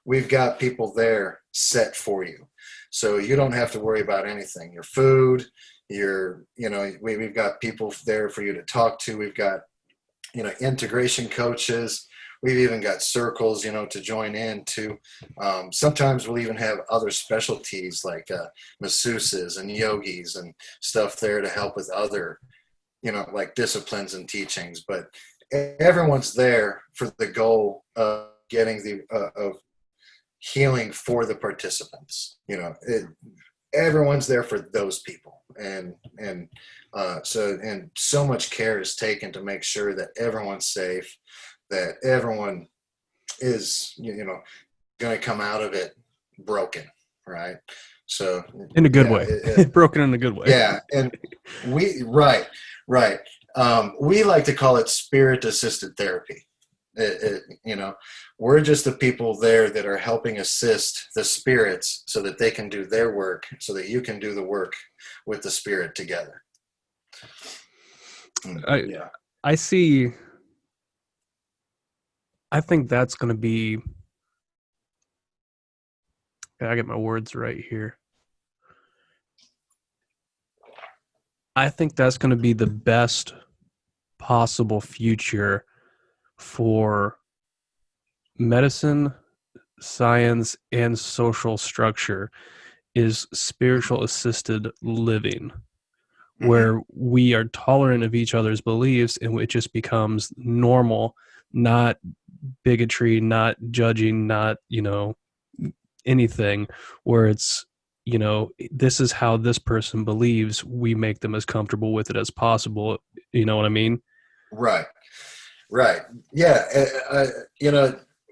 we've got people there set for you. So you don't have to worry about anything. Your food, we've got people there for you to talk to. We've got, integration coaches. We've even got circles, to join in to. Sometimes we'll even have other specialties like masseuses and yogis and stuff there to help with other, like disciplines and teachings. But everyone's there for the goal of getting of healing for the participants. Everyone's there for those people, and so much care is taken to make sure that everyone's safe, that everyone is going to come out of it broken, right? So In a good yeah, way. Broken in a good way. yeah, and we right. We like to call it spirit assisted therapy. We're just the people there that are helping assist the spirits so that they can do their work, so that you can do the work with the spirit together. I Yeah. I see. I think that's going to be. I get my words right here. I think that's going to be the best possible future for medicine, science, and social structure is spiritual assisted living, Hmm. where we are tolerant of each other's beliefs and it just becomes normal, not bigotry, not judging, not, anything, where it's, this is how this person believes, we make them as comfortable with it as possible. You know what I mean? Right. Right. Yeah.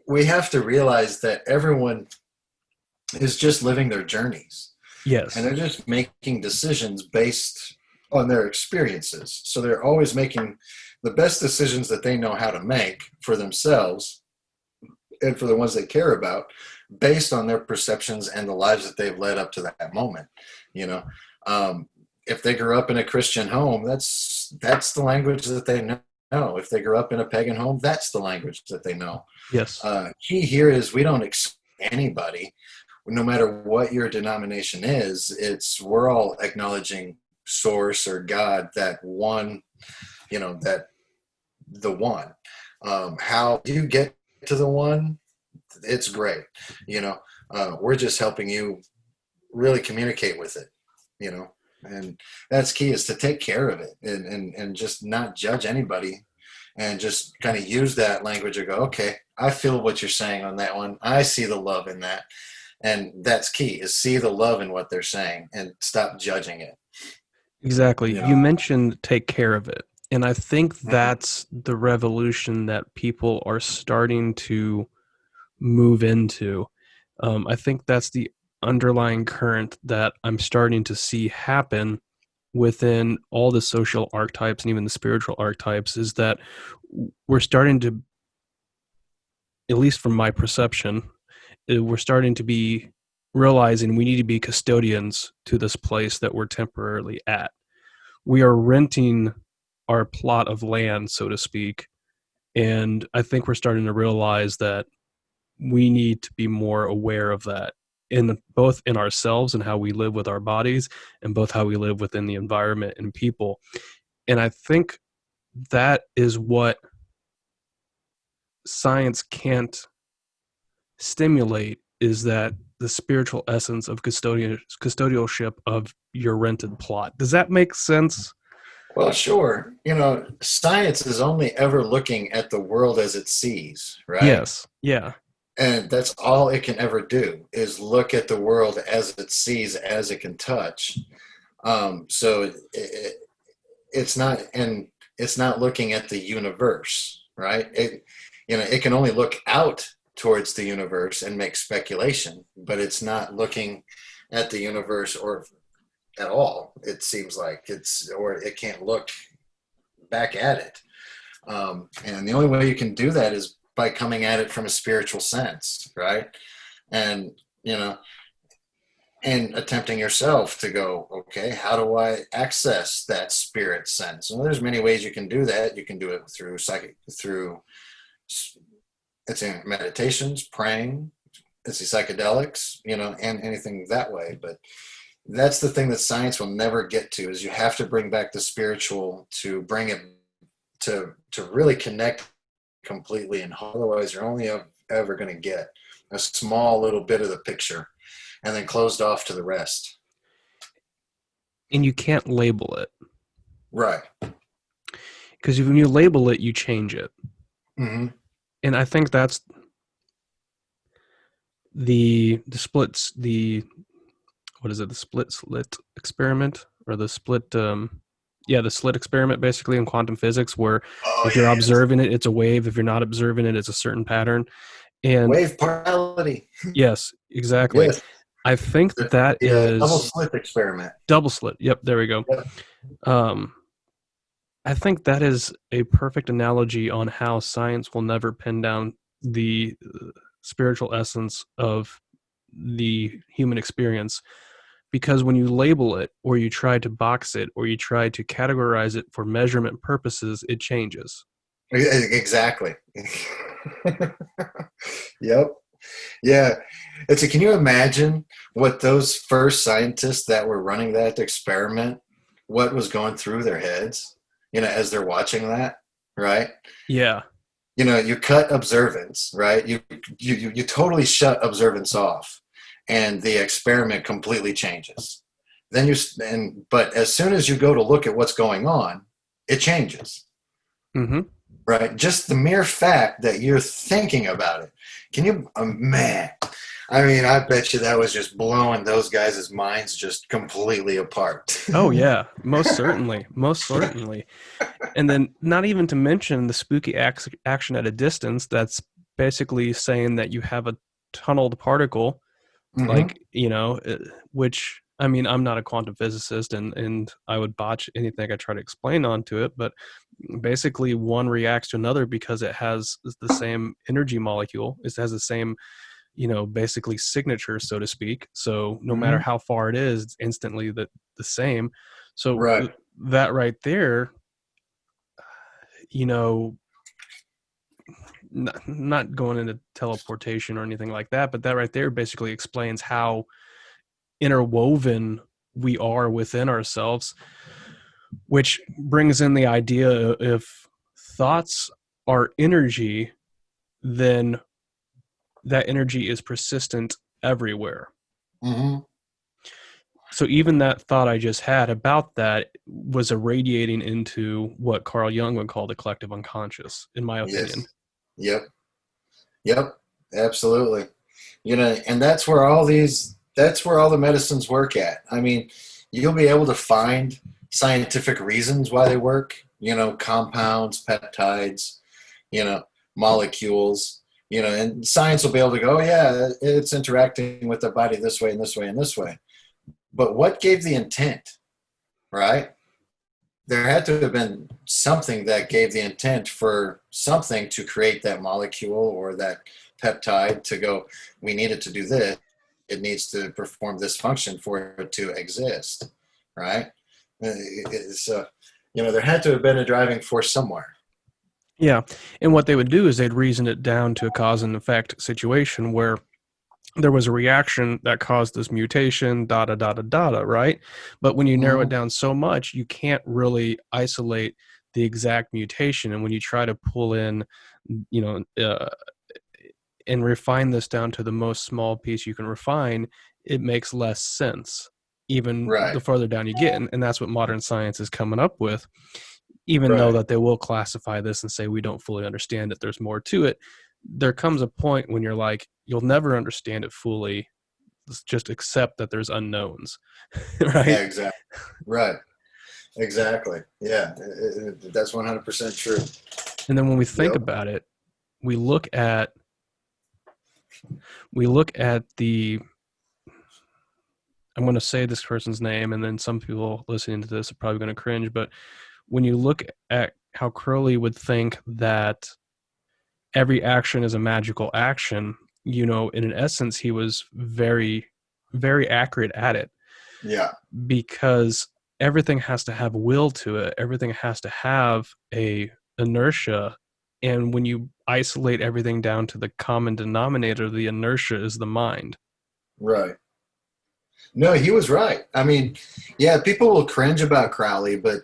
We have to realize that everyone is just living their journeys, and Yes. they're just making decisions based on their experiences. So they're always making the best decisions that they know how to make for themselves and for the ones they care about, based on their perceptions and the lives that they've led up to that moment. You know, if they grew up in a Christian home, that's the language that they know. If they grew up in a pagan home, that's the language that they know. Yes. Key here is we don't expect anybody, no matter what your denomination is. It's we're all acknowledging source or God, that one, that the one. How you get to the one, it's great. You know, we're just helping you really communicate with it. You know, and that's key, is to take care of it, and just not judge anybody, and just kind of use that language and go, okay, I feel what you're saying on that one. I see the love in that. And that's key, is see the love in what they're saying and stop judging it. Exactly. You You know? mentioned take care of it. And I think Mhm. that's the revolution that people are starting to move into. I think that's the underlying current that I'm starting to see happen within all the social archetypes and even the spiritual archetypes, is that we're starting to, at least from my perception, we're starting to be realizing we need to be custodians to this place that we're temporarily at. We are renting our plot of land, so to speak. And I think we're starting to realize that we need to be more aware of that, in both in ourselves and how we live with our bodies, and both how we live within the environment and people. And I think that is what science can't stimulate, is that the spiritual essence of custodialship of your rented plot. Does that make sense? Well, sure. Science is only ever looking at the world as it sees, right? Yes. Yeah. And that's all it can ever do, is look at the world as it sees, as it can touch. So it's not, and it's not looking at the universe, right? It can only look out towards the universe and make speculation, but it's not looking at the universe or at all. It seems like or it can't look back at it. And the only way you can do that is by coming at it from a spiritual sense, right? And, you know, and attempting yourself to go, okay, how do I access that spirit sense? And there's many ways you can do that. You can do it through it's in meditations, praying, it's the psychedelics, and anything that way. But that's the thing that science will never get to, is you have to bring back the spiritual to bring it to really connect completely, and otherwise you're only ever going to get a small little bit of the picture and then closed off to the rest. And you can't label it, Right. because when you label it, you change it. Mm-hmm. And I think that's the splits, the what is it, the split slit experiment, or the split the slit experiment, basically, in quantum physics, where Oh if you're yes, observing it, it's a wave. If you're not observing it, it's a certain pattern. And wave partiality. yes, exactly. Yes, I think that the double is slit experiment. double slit. Yep, there we go. Yep. um I think that is a perfect analogy on how science will never pin down the spiritual essence of the human experience, because when you label it, or you try to box it, or you try to categorize it for measurement purposes, it changes. Exactly. Yep. Yeah. Can you imagine what those first scientists that were running that experiment, what was going through their heads, as they're watching that, right? Yeah. You cut observance, right? You totally shut observance off, and the experiment completely changes. But as soon as you go to look at what's going on, it changes. Mm-hmm. Right? Just the mere fact that you're thinking about it. Can you, man? I mean, I bet you that was just blowing those guys' minds just completely apart. Oh yeah, most certainly, most certainly. And then, not even to mention the spooky action at a distance. That's basically saying that you have a tunneled particle, Mm-hmm. like, which I mean, I'm not a quantum physicist, and I would botch anything I try to explain onto it, but basically one reacts to another because it has the same energy molecule. It has the same, basically signature, so to speak. So no matter Hmm. how far it is, it's instantly the same. So Right. that right there, you know, not going into teleportation or anything like that, but that right there basically explains how interwoven we are within ourselves, which brings in the idea, if thoughts are energy, then that energy is persistent everywhere. Hmm. So even that thought I just had about that was irradiating into what Carl Jung would call the collective unconscious, in my opinion. Yes. Yep. Yep. Absolutely. And that's where all the medicines work at. I mean, you'll be able to find scientific reasons why they work, compounds, peptides, you know, molecules, and science will be able to go, oh, yeah, it's interacting with the body this way and this way and this way. But what gave the intent, right? There had to have been something that gave the intent for something to create that molecule or that peptide to go, we need it to do this. It needs to perform this function for it to exist, right? So, there had to have been a driving force somewhere. Yeah. And what they would do is they'd reason it down to a cause and effect situation where there was a reaction that caused this mutation, da da da da da, da, right? But when you narrow it Mm-hmm. down so much, you can't really isolate the exact mutation. And when you try to pull in, you know, uh, and refine this down to the most small piece you can refine, it makes less sense, even Right, the further down you get. And that's what modern science is coming up with, even though right. that they will classify this and say we don't fully understand it, there's more to it. There comes a point when you're like, you'll never understand it fully. Let's just accept that there's unknowns. Yeah, Right? exactly. Right, exactly. Yeah, that's 100% true. And then when we think Yep. about it, we look at the, I'm going to say this person's name, and then some people listening to this are probably going to cringe, but when you look at how Crowley would think that every action is a magical action, in essence, he was very, very accurate at it, Yeah, because everything has to have will to it. Everything has to have a inertia. And when you isolate everything down to the common denominator, the inertia is the mind. right. No, he was right. I mean, yeah, people will cringe about Crowley, but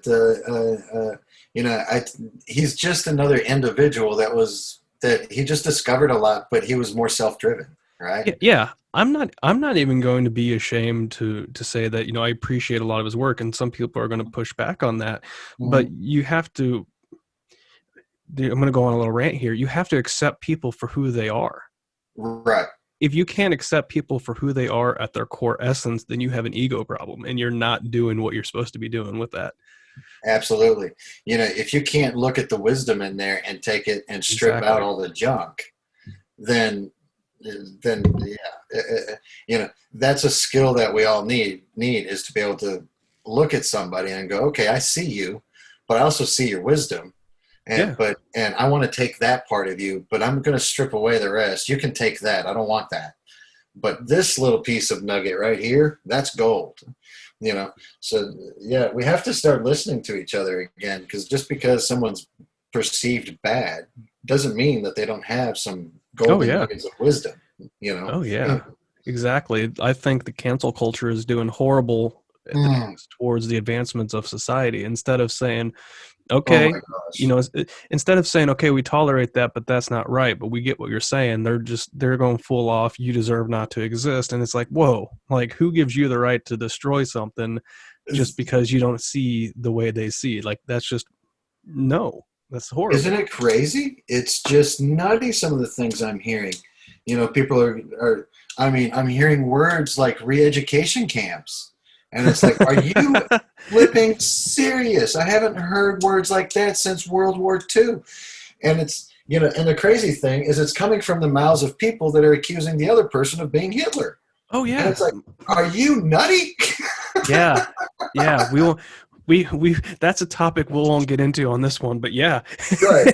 he's just another individual that he just discovered a lot, but he was more self-driven, right? Yeah, yeah. I'm not even going to be ashamed to say that, I appreciate a lot of his work, and some people are going to push back on that. But Mhm. you have to, I'm going to go on a little rant here. You have to accept people for who they are. Right. If you can't accept people for who they are at their core essence, then you have an ego problem and you're not doing what you're supposed to be doing with that. Absolutely. If you can't look at the wisdom in there and take it and strip out Exactly. all the junk, then yeah, that's a skill that we all need is to be able to look at somebody and go, okay, I see you, but I also see your wisdom, and Yeah. I want to take that part of you, but I'm going to strip away the rest. You can take that. I don't want that. But this little piece of nugget right here, that's gold. you know so yeah, we have to start listening to each other again, because just because someone's perceived bad doesn't mean that they don't have some Oh golden yeah. nuggets of wisdom you know Oh yeah. Exactly. I think the cancel culture is doing horrible Mm. things towards the advancements of society. Instead of saying, Oh okay, my gosh. instead of saying, okay, we tolerate that, but that's not right, but we get what you're saying, they're going full off, you deserve not to exist. And it's like, whoa, like, who gives you the right to destroy something just because you don't see the way they see? Like, that's just, no, that's Isn't horrible. it crazy? It's just nutty, some of the things I'm hearing. People are I mean, I'm hearing words like re-education camps. And it's like, are you flipping serious? I haven't heard words like that since World War II. And and the crazy thing is it's coming from the mouths of people that are accusing the other person of being Hitler. Oh And yeah, it's like, are you nutty? yeah, yeah. We will. We. That's a topic we won't get into on this one, but yeah, Right,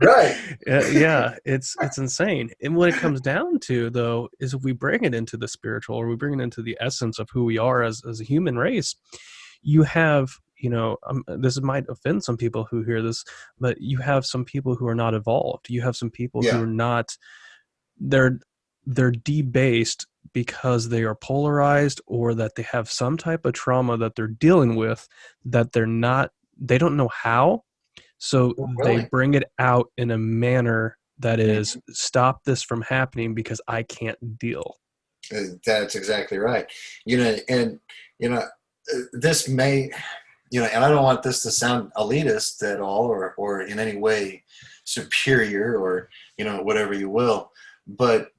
right. yeah. It's insane. And what it comes down to, though, is if we bring it into the spiritual, or we bring it into the essence of who we are as a human race, you have. This might offend some people who hear this, but you have some people who are not evolved. You have some people who Yeah. are not they're they're debased because they are polarized, or that they have some type of trauma that they're dealing with, that they don't know how, so they Really. bring it out in a manner that is, Mhm. stop this from happening because I can't deal. That's exactly right. And this may, and I don't want this to sound elitist at all, or in any way superior, or whatever you will, but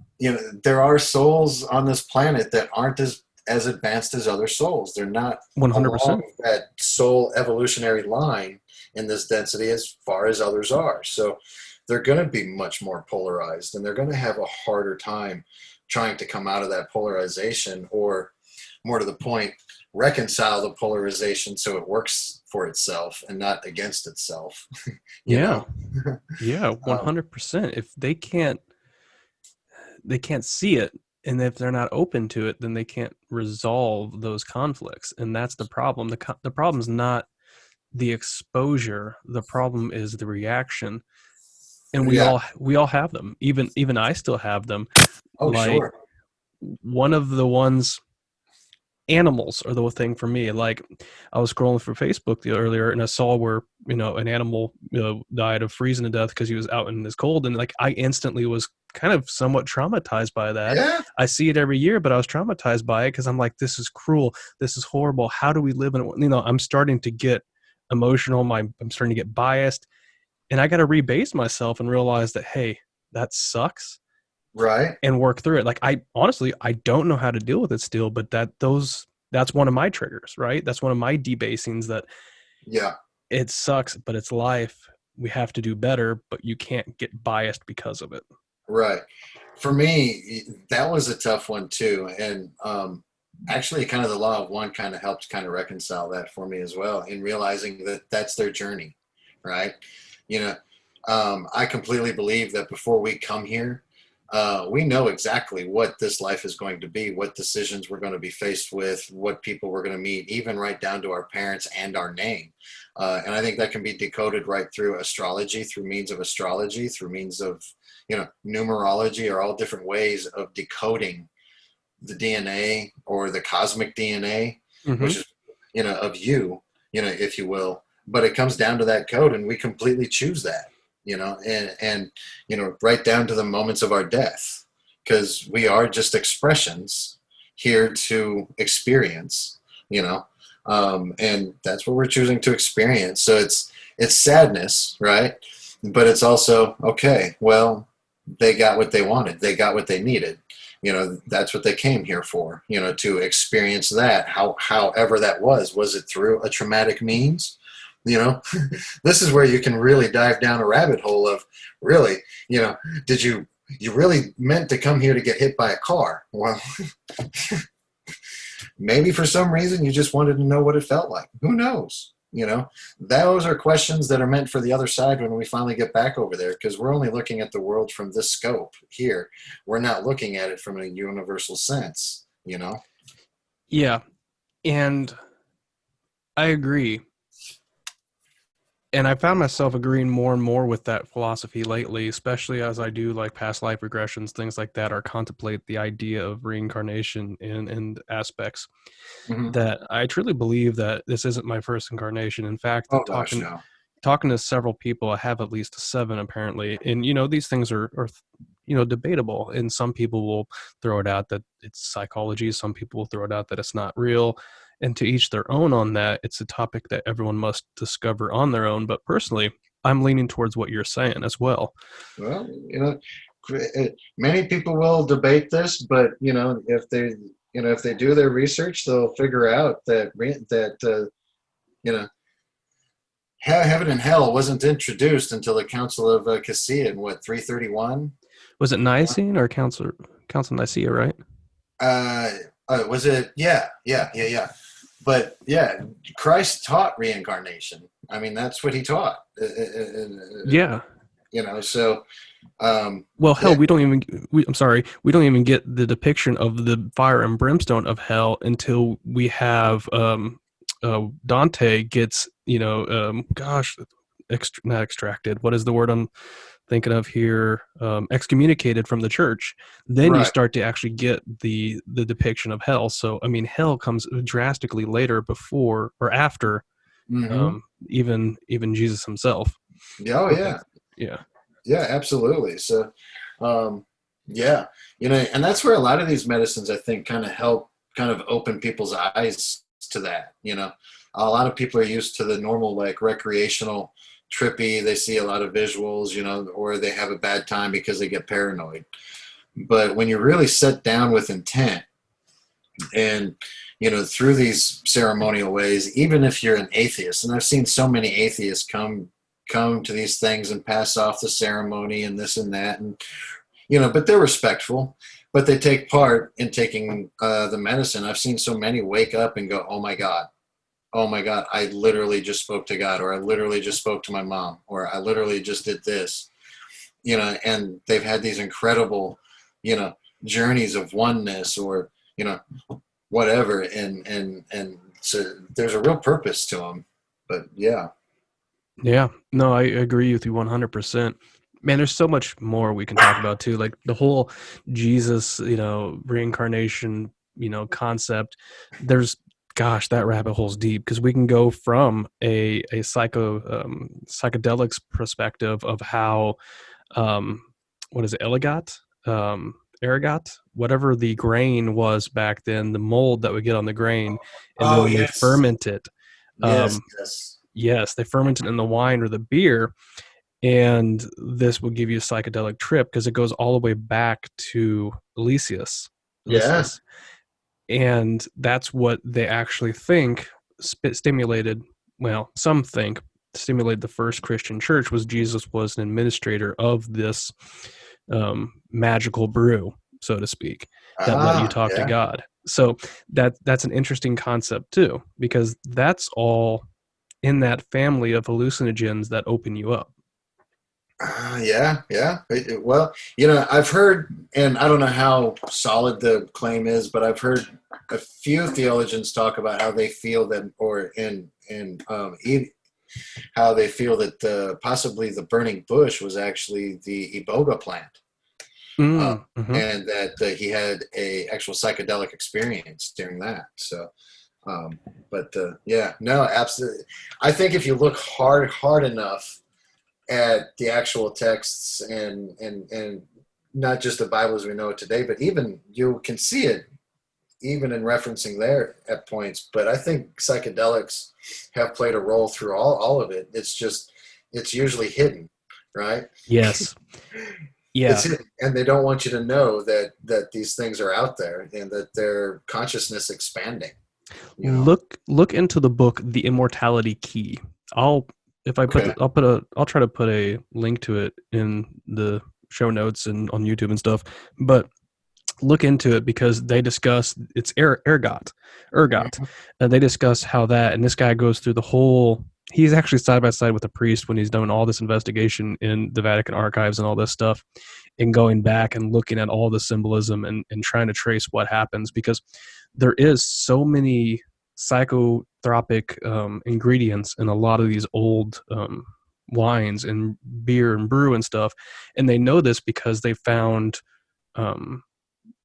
there are souls on this planet that aren't as advanced as other souls. They're not along 100%. that soul evolutionary line in this density as far as others are. So they're going to be much more polarized, and they're going to have a harder time trying to come out of that polarization, or more to the point, reconcile the polarization so it works for itself and not against itself. you Yeah, know yeah, um, 100%. If they can't see it, and if they're not open to it, then they can't resolve those conflicts, and that's the problem. The problem is not the exposure. The problem is the reaction, and we yeah. all we all have them. Even I still have them. Oh, Like, sure. one of the ones, animals are the thing for me. Like, I was scrolling through Facebook earlier, and I saw where an animal died of freezing to death because he was out in this cold, and like I instantly was kind of somewhat traumatized by that. Yeah. I see it every year, but I was traumatized by it because I'm like, this is cruel, this is horrible. How do we live in it? I'm starting to get emotional. I'm starting to get biased, and I got to rebase myself and realize that, hey, that sucks, Right. and work through it. Like, I honestly, I don't know how to deal with it still, but that's one of my triggers, right? That's one of my debasings, that Yeah. it sucks, but it's life. We have to do better, but you can't get biased because of it. Right. For me, that was a tough one too. And actually, kind of the law of one kind of helped kind of reconcile that for me as well, in realizing that that's their journey, right? You know, I completely believe that before we come here, we know exactly what this life is going to be, what decisions we're going to be faced with, what people we're going to meet, even right down to our parents and our name. And I think that can be decoded right through astrology, through means of astrology, through means of numerology, are all different ways of decoding the DNA, or the cosmic DNA, Mm-hmm. which is, of you, if you will. But it comes down to that code, and we completely choose that, and right down to the moments of our death, because we are just expressions here to experience, and that's what we're choosing to experience. So it's sadness, right? But it's also okay. Well, they got what they wanted. They got what they needed. That's what they came here for. To experience that. However that was it through a traumatic means? You know, this is where you can really dive down a rabbit hole of, really, did you really meant to come here to get hit by a car? Well, maybe for some reason you just wanted to know what it felt like. Who knows? Those are questions that are meant for the other side when we finally get back over there, because we're only looking at the world from this scope here. We're not looking at it from a universal sense. Yeah, and I agree. And I found myself agreeing more and more with that philosophy lately, especially as I do like past life regressions, things like that, or contemplate the idea of reincarnation in aspects. Mm-hmm. That I truly believe that this isn't my first incarnation. In fact, Oh gosh, talking no. talking to several people, I have at least seven apparently, and these things are debatable. And some people will throw it out that it's psychology. Some people will throw it out that it's not real. And to each their own on that. It's a topic that everyone must discover on their own. But personally, I'm leaning towards what you're saying as well. Well, many people will debate this, but if they do their research, they'll figure out that you know heaven and hell wasn't introduced until the Council of Nicaea in what, 331. Was it Nicene or Council Nicaea, right? uh, was it? Yeah, yeah, yeah, yeah. But yeah, Christ taught reincarnation. I mean, that's what he taught. Yeah. So Well, hell, yeah, I'm sorry, we don't even get the depiction of the fire and brimstone of hell until we have Dante gets, gosh, not extracted. What is the word I'm thinking of here? Excommunicated from the church. Then you right. start to actually get the depiction of hell. So, I mean, hell comes drastically later, before or after, Hmm. even Jesus himself. Oh Okay. yeah, Yeah. yeah, absolutely. So, yeah, and that's where a lot of these medicines, I think, kind of help kind of open people's eyes to that. A lot of people are used to the normal, like, recreational, trippy. They see a lot of visuals, or they have a bad time because they get paranoid. But when you really sit down with intent and through these ceremonial ways, even if you're an atheist, and I've seen so many atheists come to these things and pass off the ceremony and this and that, and but they're respectful, but they take part in taking the medicine. I've seen so many wake up and go, oh my god, I literally just spoke to God, or I literally just spoke to my mom, or I literally just did this, and they've had these incredible you know journeys of oneness, or you know whatever, and so there's a real purpose to them. But yeah. Yeah, no, I agree with you 100%. Man, there's so much more we can talk about too. Like the whole Jesus, reincarnation, concept. There's, gosh, that rabbit hole's deep, because we can go from a psychedelics perspective of how, um, what is it, erigot, whatever the grain was back then, the mold that would get on the grain, and then Oh when they yes, ferment it, yes, um, yes. yes, they ferment it in the wine or the beer, and this will give you a psychedelic trip because it goes all the way back to Elysius. Yeah. Elysius. And that's what they actually think stimulated, well, some think stimulated the first Christian church, was Jesus was an administrator of this magical brew, so to speak, that let you talk to Yeah. God. So that's an interesting concept too, because that's all in that family of hallucinogens that open you up. Yeah, yeah. Well, I've heard, and I don't know how solid the claim is, but I've heard a few theologians talk about how they feel that, or how they feel that possibly the burning bush was actually the iboga plant, uh, Mm-hmm. and that he had a actual psychedelic experience during that. So, but yeah, no, absolutely. I think if you look hard enough at the actual texts, and not just the Bible as we know it today, but even you can see it even in referencing there at points. But I think psychedelics have played a role through all of it. It's usually hidden, right? Yes. It's Yeah. hidden, and they don't want you to know that these things are out there and that their consciousness expanding. You know. Look into the book The Immortality Key. I'll if I put Okay. the, I'll put a I'll try to put a link to it in the show notes and on YouTube and stuff. But look into it, because they discuss, it's ergot, Mhm. and they discuss how that, and this guy goes through the whole. He's actually side by side with a priest when he's doing all this investigation in the Vatican archives and all this stuff, and going back and looking at all the symbolism, and trying to trace what happens, because there is so many psychotropic ingredients in a lot of these old wines and beer and brew and stuff, and they know this because they found um,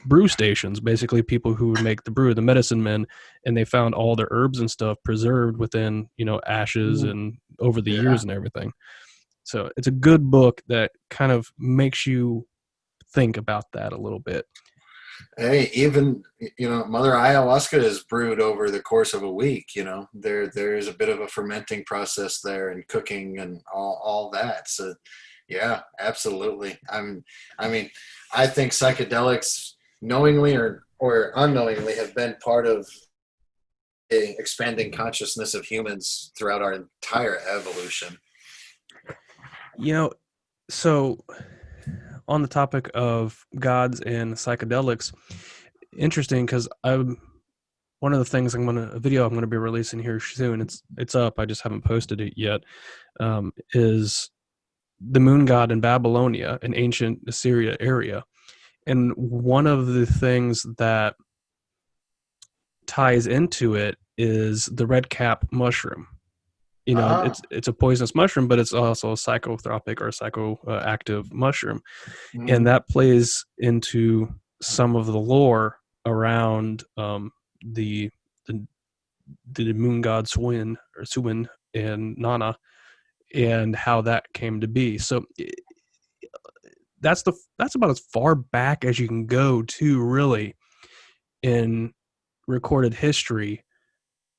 brew stations, basically people who would make the brew, the medicine men, and they found all their herbs and stuff preserved within, ashes Mm. and over the Yeah. years and everything. So it's a good book that kind of makes you think about that a little bit. Hey, even Mother Ayahuasca is brewed over the course of a week. There is a bit of a fermenting process there, and cooking and all that. So, yeah, absolutely. I mean, I think psychedelics, knowingly or unknowingly, have been part of the expanding consciousness of humans throughout our entire evolution. You know, so on the topic of gods and psychedelics, interesting because I'm one of the things a video I'm gonna be releasing here soon. It's up. I just haven't posted it yet. Is the moon god in Babylonia, an ancient Assyria area, and one of the things that ties into it is the red cap mushroom. You know, Ah. it's a poisonous mushroom, but it's also a psychotropic or psychoactive mushroom, and Mm. that plays into some of the lore around the, the the moon god Suin and Nana, and how that came to be. So that's about as far back as you can go to really in recorded history.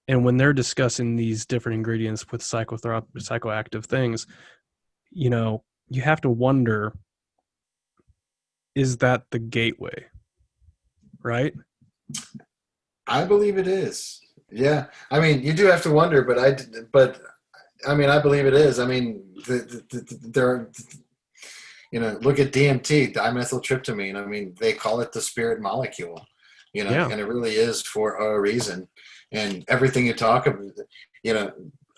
And when they're discussing these different ingredients with psychoactive things, you have to wonder, is that the gateway, right? I believe it is. Yeah. I mean, you do have to wonder, but I mean, I believe it is. I mean, there are, look at DMT, dimethyltryptamine. I mean, they call it the spirit molecule, Yeah. and it really is for a reason. And everything you talk about, you know,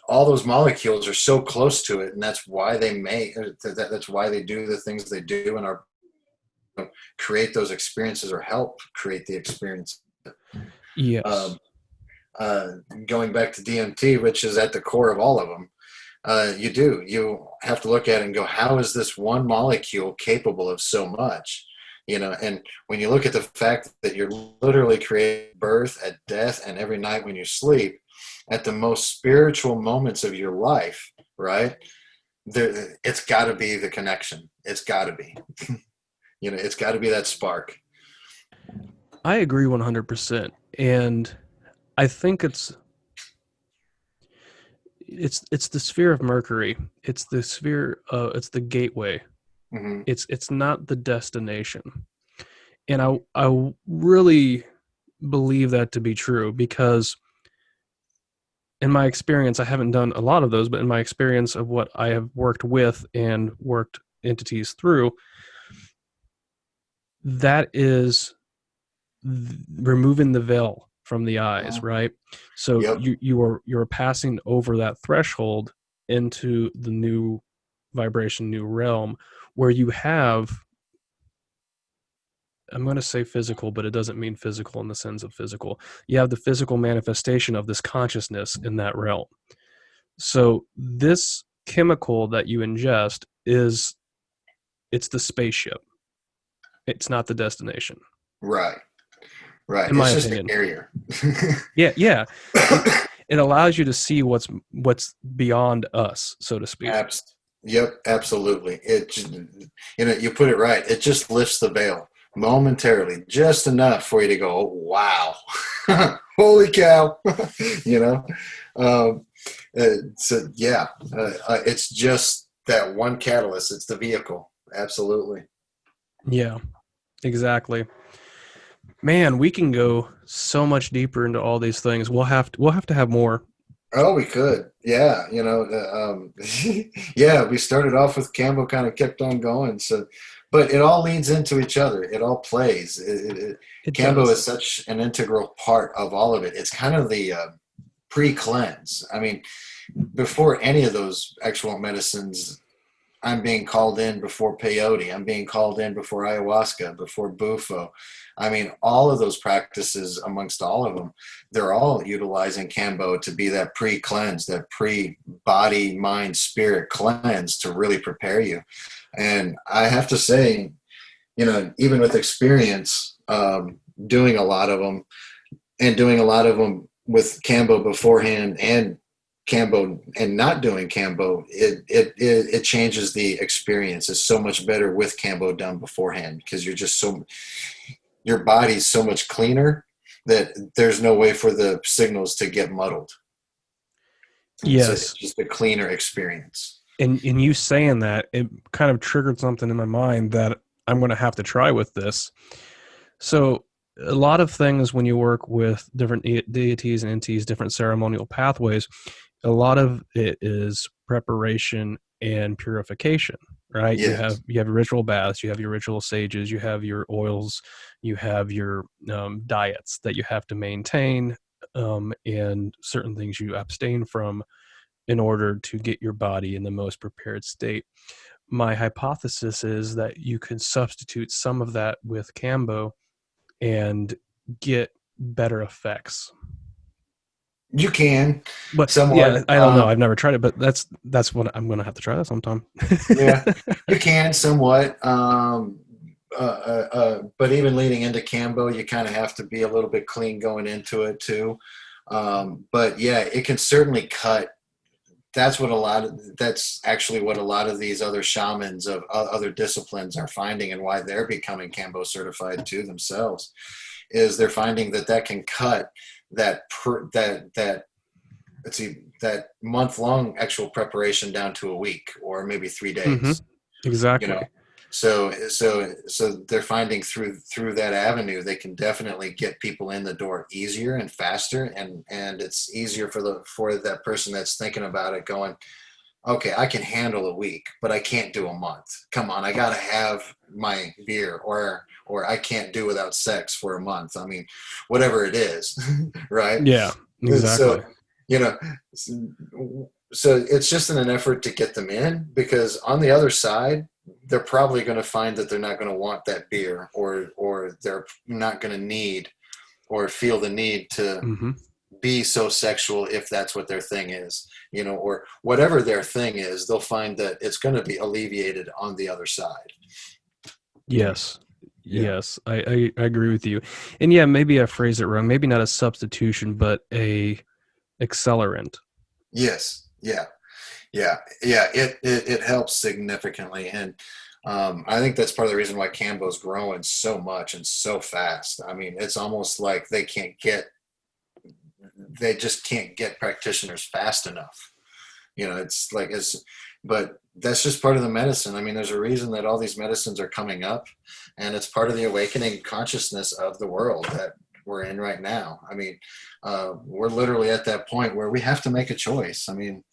all those molecules are so close to it, and that's why they make, that's why they do the things they do and are create those experiences or help create the experience. Yes. Um, uh, Going back to DMT, which is at the core of all of them, you have to look at it and go, how is this one molecule capable of so much? And when you look at the fact that you're literally creating birth, at death, and every night when you sleep, at the most spiritual moments of your life, right? It's got to be the connection. It's got to be. It's got to be that spark. I agree 100%. And I think it's the sphere of Mercury. It's the sphere, it's the gateway. Mm-hmm. It's not the destination. And I really believe that to be true because in my experience, I haven't done a lot of those, but in my experience of what I have worked with and worked entities through, that is removing the veil from the eyes, right? So Yep. you're passing over that threshold into the new vibration, new realm, where you have, I'm going to say physical, but it doesn't mean physical in the sense of physical. You have the physical manifestation of this consciousness in that realm. So this chemical that you ingest it's the spaceship. It's not the destination, Right. Right. in my It's just a opinion. carrier. Yeah, yeah. It it allows you to see what's beyond us, so to speak. Abs- yep, absolutely. You put it right. It just lifts the veil momentarily, just enough for you to go, oh, wow, holy cow, you know. Um, so yeah, it's just that one catalyst. It's the vehicle. Absolutely. Yeah, exactly. Man, we can go so much deeper into all these things. We'll have to have more. Oh, we could. Yeah, yeah, we started off with Kambo, kind of kept on going. So, but it all leads into each other. It all plays. It Kambo is does. such an integral part of all of it. It's kind of the pre-cleanse. I mean, before any of those actual medicines, I'm being called in before peyote. I'm being called in before ayahuasca, before bufo. I mean, all of those practices, amongst all of them, they're all utilizing Kambo to be that pre-cleanse, that pre-body, mind, spirit cleanse to really prepare you. And I have to say, even with experience, doing a lot of them and doing a lot of them with Kambo beforehand and Kambo and not doing Kambo, it changes the experience. It's so much better with Kambo done beforehand because your body's so much cleaner that there's no way for the signals to get muddled. It's Yes. just a cleaner experience. And you saying that, it kind of triggered something in my mind that I'm going to have to try with this. So a lot of things when you work with different deities and entities, different ceremonial pathways, a lot of it is preparation and purification. right? Yes. You have ritual baths, you have your ritual sages, you have your oils, you have your diets that you have to maintain, and certain things you abstain from in order to get your body in the most prepared state. My hypothesis is that you can substitute some of that with Kambo and get better effects. You can But yeah, somewhat. I don't know. I've never tried it, but that's what I'm going to have to try that sometime. Yeah, you can somewhat. But even leading into Cambo, you kind of have to be a little bit clean going into it too. But yeah, it can certainly cut. That's actually what a lot of these other shamans of other disciplines are finding, and why they're becoming Cambo certified too themselves, is they're finding that that can cut that let's see, that month long actual preparation down to a week or maybe three Hmm. days. You know, Exactly. so they're finding through that avenue they can definitely get people in the door easier and faster, and it's easier for that person that's thinking about it, going, okay, I can handle a week, but I can't do a month. Come on, I gotta have my beer, or I can't do without sex for a month. I mean, whatever it is, right? Yeah, exactly. So, you know, so it's just in an effort to get them in, because on the other side, they're probably going to find that they're not going to want that beer, or they're not going to need or feel the need to Hmm. be so sexual if that's what their thing is, or whatever their thing is, they'll find that it's going to be alleviated on the other side. Yes. Yeah. Yes, I agree with you. And yeah, maybe I phrased it wrong. Maybe not a substitution, but a accelerant. Yes. Yeah. Yeah. Yeah. It helps significantly. And I think that's part of the reason why Cambo's growing so much and so fast. I mean, it's almost like they just can't get practitioners fast enough. It's like but that's just part of the medicine. I mean, there's a reason that all these medicines are coming up, and it's part of the awakening consciousness of the world that we're in right now. I mean, we're literally at that point where we have to make a choice. I mean,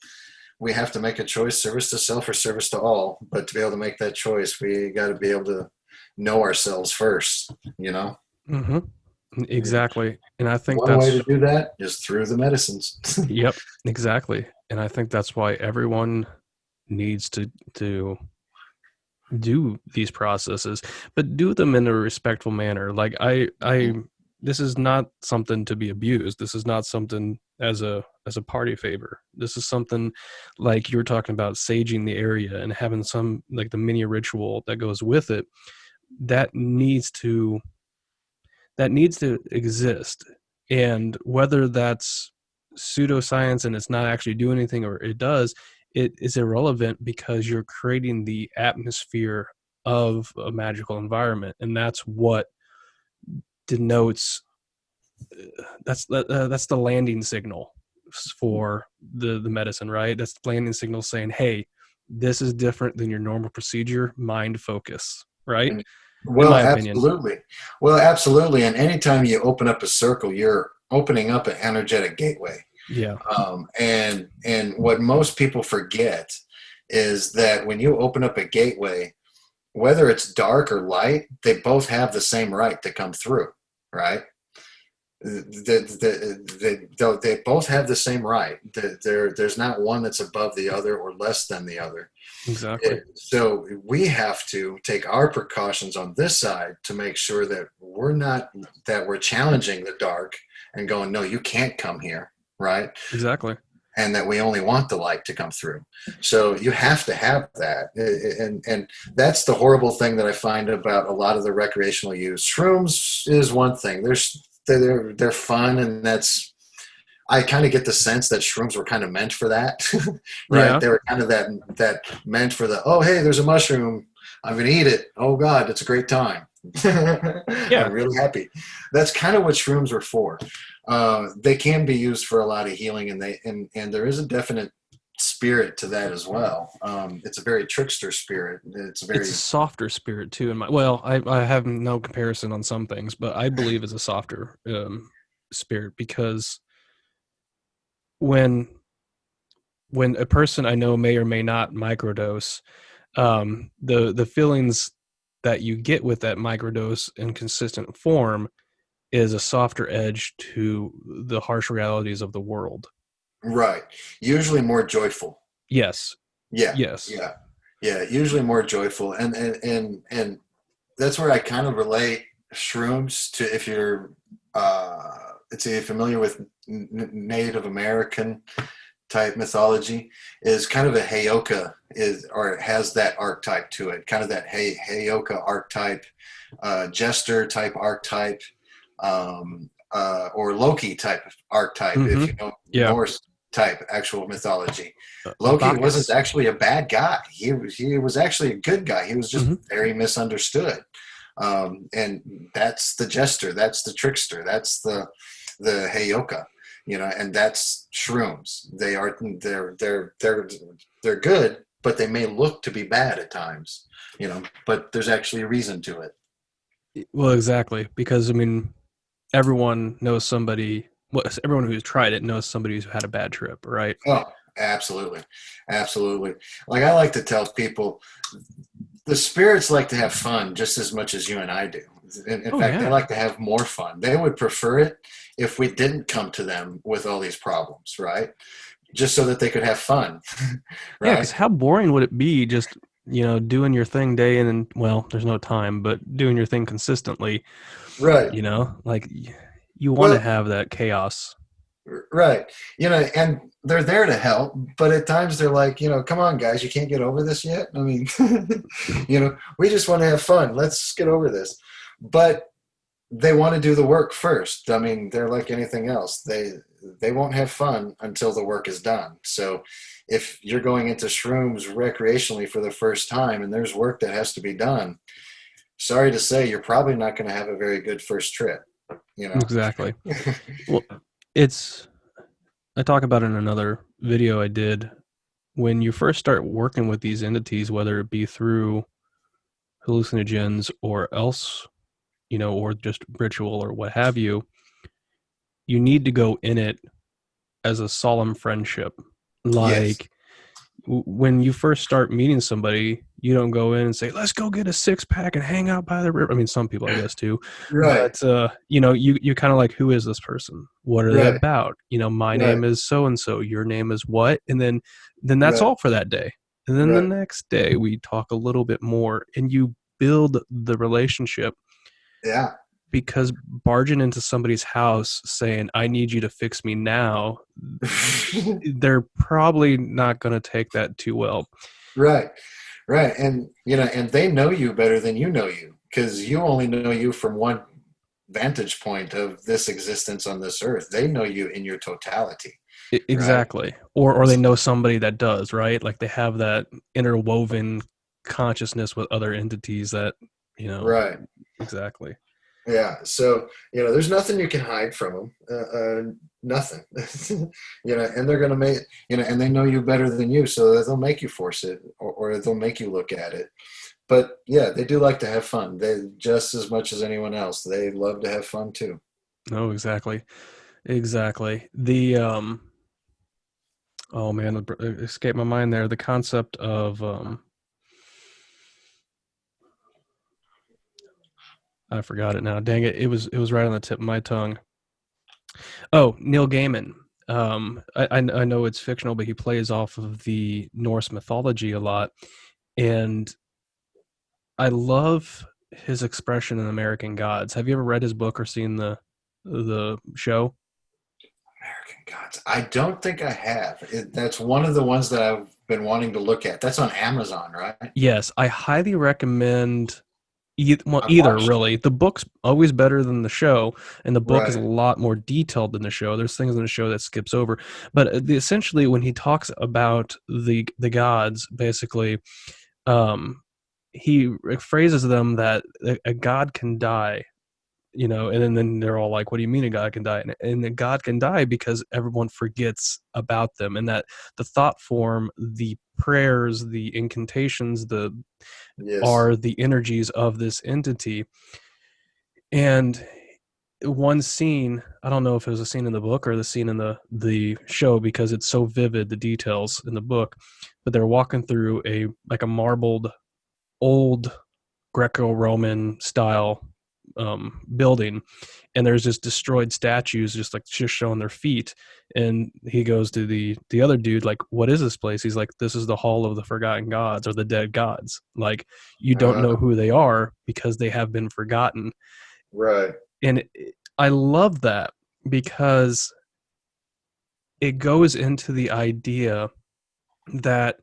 we have to make a choice: service to self or service to all. But to be able to make that choice, we got to be able to know ourselves first. Hmm. Exactly. And I think One way that's, to do that is through the medicines. yep, exactly. And I think that's why everyone needs to do these processes, but do them in a respectful manner. Like this is not something to be abused. This is not something as a party favor. This is something like you were talking about, saging the area and having some like the mini ritual that goes with it. That needs to that needs to exist. And whether that's pseudoscience and it's not actually doing anything, or it does, it is irrelevant, because you're creating the atmosphere of a magical environment. And that's what denotes, that's the landing signal for the medicine, right? That's the landing signal saying, hey, this is different than your normal procedure, mind focus, right? In Well, my opinion. absolutely. Well, absolutely. And anytime you open up a circle, you're opening up an energetic gateway. Yeah, And what most people forget is that when you open up a gateway, whether it's dark or light, they both have the same right to come through, right? They both have the same right. There's not one that's above the other or less than the other. exactly. So we have to take our precautions on this side to make sure that we're challenging the dark and going, no, you can't come here, right? Exactly. And that we only want the light to come through. So you have to have that, and that's the horrible thing that I find about a lot of the recreational use. Shrooms is one thing. They're fun, and that's, I kind of get the sense that shrooms were kind of meant for that, right? Yeah. They were kind of that meant for the, oh, hey, there's a mushroom, I'm gonna eat it. Oh God, it's a great time. Yeah. I'm really happy. That's kind of what shrooms were for. They can be used for a lot of healing, and there is a definite spirit to that as well. It's a very trickster spirit. It's It's a very softer spirit too. In my, well, I have no comparison on some things, but I believe it's a softer spirit, because when when a person I know may or may not microdose, The feelings that you get with that microdose in consistent form is a softer edge to the harsh realities of the world. Right. Usually more joyful. Yes. Yeah. Yes. Yeah. Yeah. Usually more joyful. And that's where I kind of relate shrooms to, if you're it's familiar with Native American type mythology, is kind of a Heyoka, is, or it has that archetype to it, kind of that Heyoka archetype, jester type archetype, or Loki type archetype, if Mm-hmm. you know Yeah. Norse type actual mythology. Loki wasn't Bacchus. actually a bad guy. He was actually a good guy. He was just Mm-hmm. very misunderstood. And that's the jester, that's the trickster, that's the Heyoka, and that's shrooms. They're good, but they may look to be bad at times, but there's actually a reason to it. Well, exactly. Because, I mean, everyone knows somebody, well, everyone who's tried it knows somebody who's had a bad trip, right? Oh, absolutely. Absolutely. Like, I like to tell people, the spirits like to have fun just as much as you and I do. In Oh, fact, they yeah. like to have more fun. They would prefer it if we didn't come to them with all these problems, right? Just so that they could have fun, Yeah, because right? how boring would it be just, doing your thing day in and, well, there's no time, but doing your thing consistently, Right. like you want to Well, have that chaos. right. And they're there to help, but at times they're like, come on, guys, you can't get over this yet. I mean, we just want to have fun. Let's get over this. But they want to do the work first. I mean, they're like anything else. They won't have fun until the work is done. So if you're going into shrooms recreationally for the first time and there's work that has to be done, sorry to say, you're probably not going to have a very good first trip, you know? Exactly. Well, it's, I talk about it in another video I did. When you first start working with these entities, whether it be through hallucinogens or else, or just ritual or what have you, you need to go in it as a solemn friendship. Yes. Like when you first start meeting somebody, you don't go in and say, "Let's go get a six pack and hang out by the river." I mean, some people, I guess, too, Right. but you kind of like, who is this person? What are they Right. about? My Right. name is so and so. Your name is what? And then that's Right. all for that day. And then the Right. next day, we talk a little bit more, and you build the relationship. Yeah. Because barging into somebody's house saying, "I need you to fix me now," they're probably not going to take that too well. Right. Right. And they know you better than you know you, because you only know you from one vantage point of this existence on this earth. They know you in your totality, right? Exactly. Or they know somebody that does, right? Like they have that interwoven consciousness with other entities that, you know, Right. exactly. Yeah. So, there's nothing you can hide from them. Nothing. And they're going to make, and they know you better than you. So they'll make you force it, or they'll make you look at it. But yeah, they do like to have fun. They, just as much as anyone else, they love to have fun too. No, exactly. Exactly. Oh man, it escaped my mind there. The concept of, I forgot it now. Dang it. It was right on the tip of my tongue. Oh, Neil Gaiman. I know it's fictional, but he plays off of the Norse mythology a lot. And I love his expression in American Gods. Have you ever read his book or seen the show? American Gods. I don't think I have. That's one of the ones that I've been wanting to look at. That's on Amazon, right? Yes, I highly recommend. Well, I've either watched. really. The book's always better than the show, and the book is a Right. lot more detailed than the show. There's things in the show that skips over, but essentially, when he talks about the gods, basically, um, he phrases them that a god can die, and then they're all like, "What do you mean a god can die?" And a god can die because everyone forgets about them, and that the thought form, the prayers, the incantations, the Yes. are the energies of this entity. And one scene, I don't know if it was a scene in the book or the scene in the show because it's so vivid, the details in the book, but they're walking through a like a marbled old Greco-Roman style building, and there's just destroyed statues just showing their feet. And he goes to the other dude, like, what is this place? He's like, this is the hall of the forgotten gods, or the dead gods. Like, you don't know Uh, who they are because they have been forgotten. right. And I love that because it goes into the idea that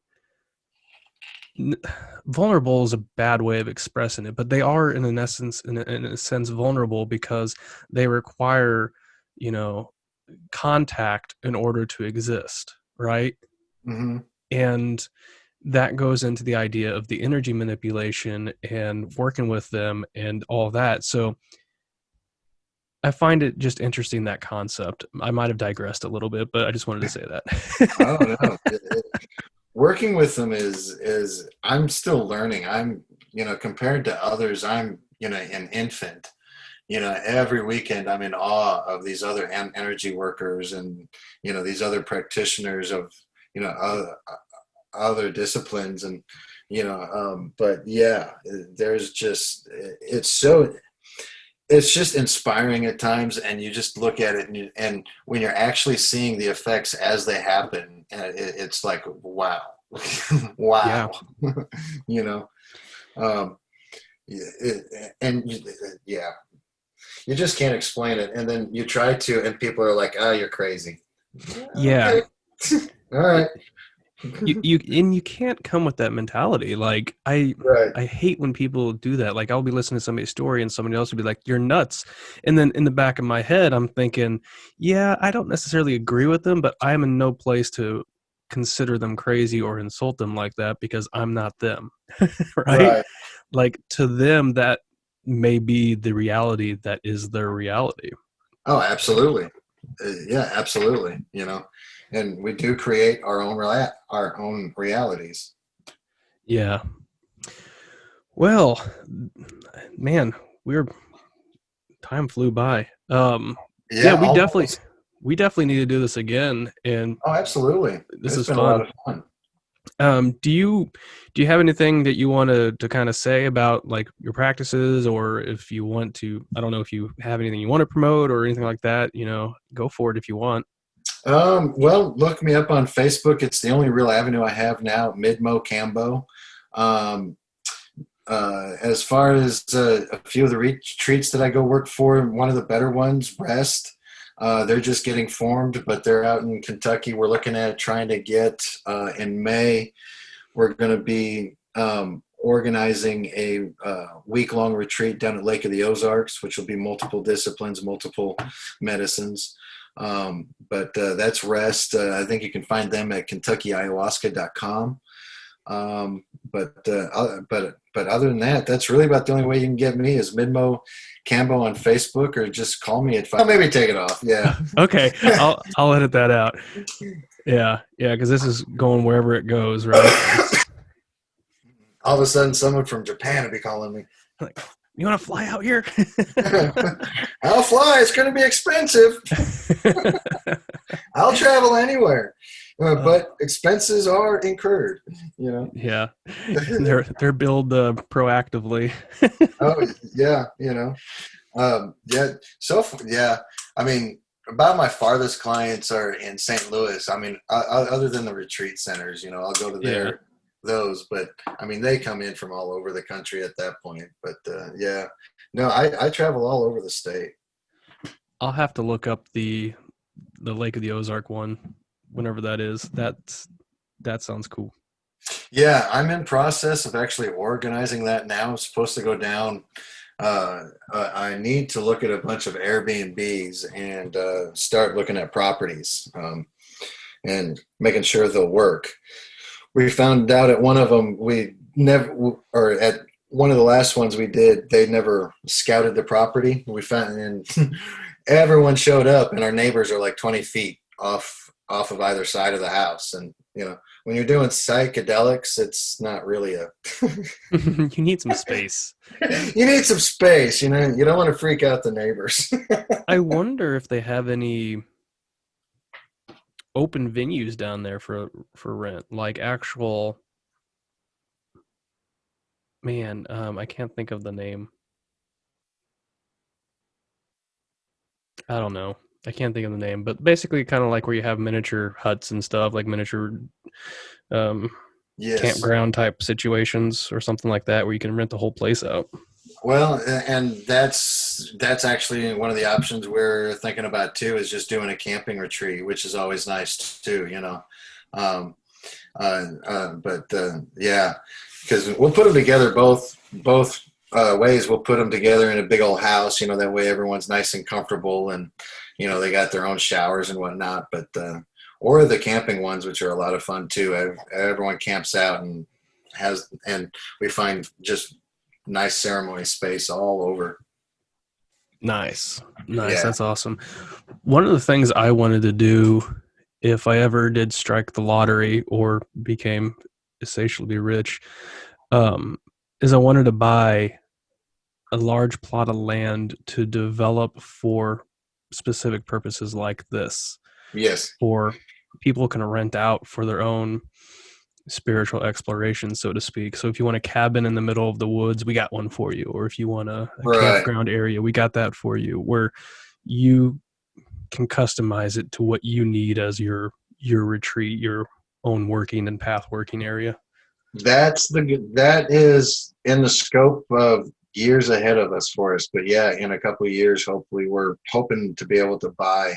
vulnerable is a bad way of expressing it, but they are in an essence, in a sense, vulnerable because they require, you know, contact in order to exist, right? Hmm. And that goes into the idea of the energy manipulation and working with them and all that. So I find it just interesting, that concept. I might have digressed a little bit, but I just wanted to say Oh that. no. Working with them is I'm still learning. I'm, compared to others, I'm, an infant. Every weekend I'm in awe of these other energy workers and, these other practitioners of, other disciplines. And, but yeah, there's just, it's just inspiring at times. And you just look at it and when you're actually seeing the effects as they happen, it's like, wow, Yeah. wow, you know, um, yeah, you just can't explain it. And then you try to, and people are like, "Oh, you're crazy." Yeah, Yeah. okay, all right, You can't come with that mentality. Like, right, I hate when people do that. Like, I'll be listening to somebody's story and somebody else will be like, you're nuts. And then in the back of my head, I'm thinking, yeah, I don't necessarily agree with them, but I'm in no place to consider them crazy or insult them like that because I'm not them. Right? right. Like, to them, that may be the reality that is their reality. Oh, absolutely. Yeah, absolutely. And we do create our own realities. Yeah. Well, man, we're time flew by. Yeah, Yeah, almost. we definitely need to do this again, and Oh, absolutely. this It's is been a lot fun. of fun. Do you have anything that you want to kind of say about like your practices, or if you want to, I don't know if you have anything you want to promote or anything like that, go for it if you want. Well, look me up on Facebook. It's the only real avenue I have now, Midmo Kambo. Um, as far as a few of the retreats that I go work for, one of the better ones, Rest. They're just getting formed, but they're out in Kentucky. We're looking at trying to get in May. We're going to be organizing a week-long retreat down at Lake of the Ozarks, which will be multiple disciplines, multiple medicines. But that's Rest. I think you can find them at KentuckyAyahuasca.com. Um, but other than that, that's really about the only way you can get me is Midmo Cambo on Facebook, or just call me at 5. Oh, maybe take it off. Yeah. Okay, I'll edit that out. Yeah, yeah, because this is going wherever it goes, right? All of a sudden, someone from Japan will be calling me. Like, you want to fly out here? I'll fly. It's going to be expensive. I'll travel anywhere, but expenses are incurred. You know. Yeah, they're billed proactively. Oh yeah, yeah. Yeah. I mean, about my farthest clients are in St. Louis. I mean, other than the retreat centers, I'll go to Yeah, those. But I mean, they come in from all over the country at that point. But yeah, no, I travel all over the state. I'll have to look up the Lake of the Ozark one, whenever that is. That sounds cool. Yeah, I'm in process of actually organizing that now. I'm supposed to go down. I need to look at a bunch of Airbnbs and start looking at properties and making sure they'll work. We found out at one of them, we never, or at one of the last ones we did, they never scouted the property. We found, and everyone showed up, and our neighbors are like 20 feet off off of either side of the house. And when you're doing psychedelics, it's not really a You need some space. you need some space. You don't want to freak out the neighbors. I wonder if they have any open venues down there for rent, like actual, man, I can't think of the name. I don't know. I can't think of the name, but basically kind of like where you have miniature huts and stuff, like miniature um Yes. campground type situations or something like that where you can rent the whole place out. Well, and that's actually one of the options we're thinking about too, is just doing a camping retreat, which is always nice too. Um, but yeah, because we'll put them together both ways. We'll put them together in a big old house. That way everyone's nice and comfortable, and they got their own showers and whatnot. But or the camping ones, which are a lot of fun too. Everyone camps out and we find just nice ceremony space all over. Nice. Nice. Yeah. That's awesome. One of the things I wanted to do if I ever did strike the lottery or became insatiably rich, um, is I wanted to buy a large plot of land to develop for specific purposes like this, Yes. or people can rent out for their own spiritual exploration, so to speak. So if you want a cabin in the middle of the woods, we got one for you. Or if you want a Right. campground area, we got that for you, where you can customize it to what you need as your retreat, your own working and path working area. That is in the scope of years ahead of us for us. But yeah, in a couple of years, hopefully, we're hoping to be able to buy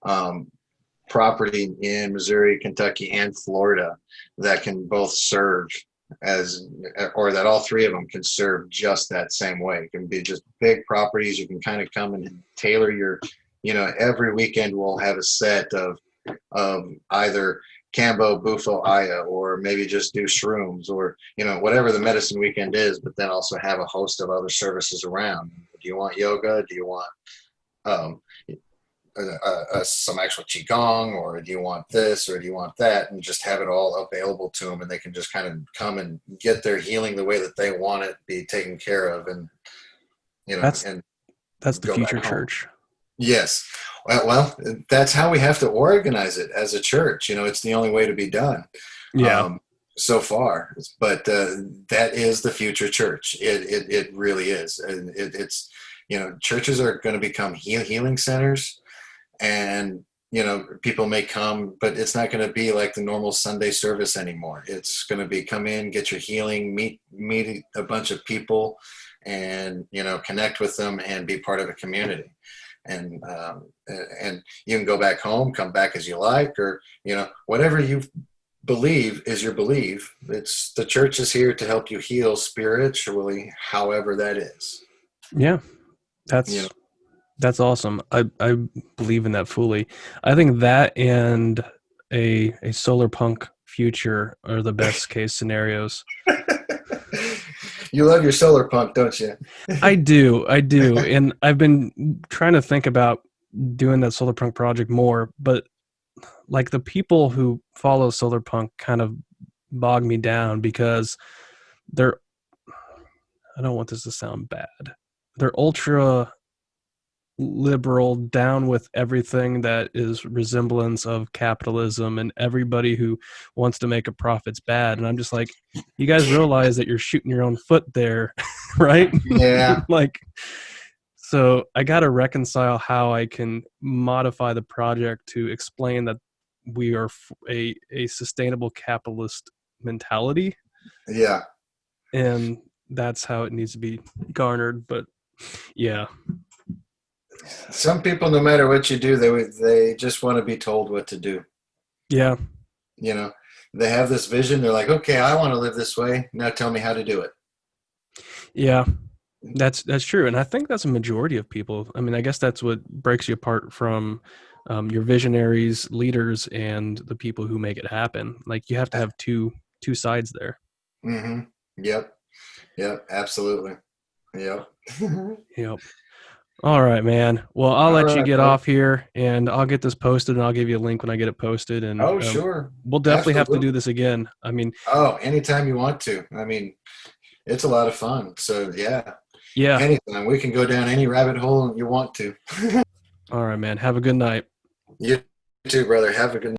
um, property in Missouri, Kentucky, and Florida that can both serve as, or that all three of them can serve just that same way. It can be just big properties. You can kind of come and tailor every weekend we'll have a set of either Kambo, Bufo, Aya, or maybe just do shrooms, or whatever the medicine weekend is. But then also have a host of other services around. Do you want yoga? Do you want um, some actual qigong, or do you want this, or do you want that? And just have it all available to them, and they can just kind of come and get their healing the way that they want it, be taken care of, and That's and that's the go back future home. church. Yes. Well, that's how we have to organize it as a church. It's the only way to be done Yeah. um, so far. But that is the future church. It really is. And it's, churches are going to become healing centers, and, people may come, but it's not going to be like the normal Sunday service anymore. It's going to be come in, get your healing, meet a bunch of people, and, connect with them and be part of a community. And you can go back home, come back as you like, or whatever you believe is your belief. It's the church is here to help you heal spiritually, however that is. Yeah. You know, That's awesome. I believe in that fully. I think that and a solar punk future are the best case scenarios. you love your solar punk, don't you? I do, and I've been trying to think about doing that solar punk project more, but like the people who follow solar punk kind of bog me down because they're, I don't want this to sound bad. They're ultra liberal, down with everything that is resemblance of capitalism, and everybody who wants to make a profit's bad. And I'm just like, you guys realize that you're shooting your own foot there, right? Yeah, Like, so I got to reconcile how I can modify the project to explain that we are a sustainable capitalist mentality, yeah. and that's how it needs to be garnered. But yeah, Some people, no matter what you do, they just want to be told what to do. yeah, You know, they have this vision. They're like, okay, I want to live this way. Now tell me how to do it. yeah. That's true, and I think that's a majority of people. I mean, I guess that's what breaks you apart from your visionaries, leaders, and the people who make it happen. Like you have to have two sides there. Mm-hmm. Yep. Yep. Absolutely. Yep. Yep. All right, man. Well, I'll All let you right, get brother. off here, and I'll get this posted, and I'll give you a link when I get it posted. And Oh, sure. we'll definitely have to do Absolutely. this again. I mean, Oh, anytime you want to. I mean, it's a lot of fun. So, yeah, yeah. anytime. We can go down any rabbit hole you want to. All right, man. Have a good night. You too, brother. Have a good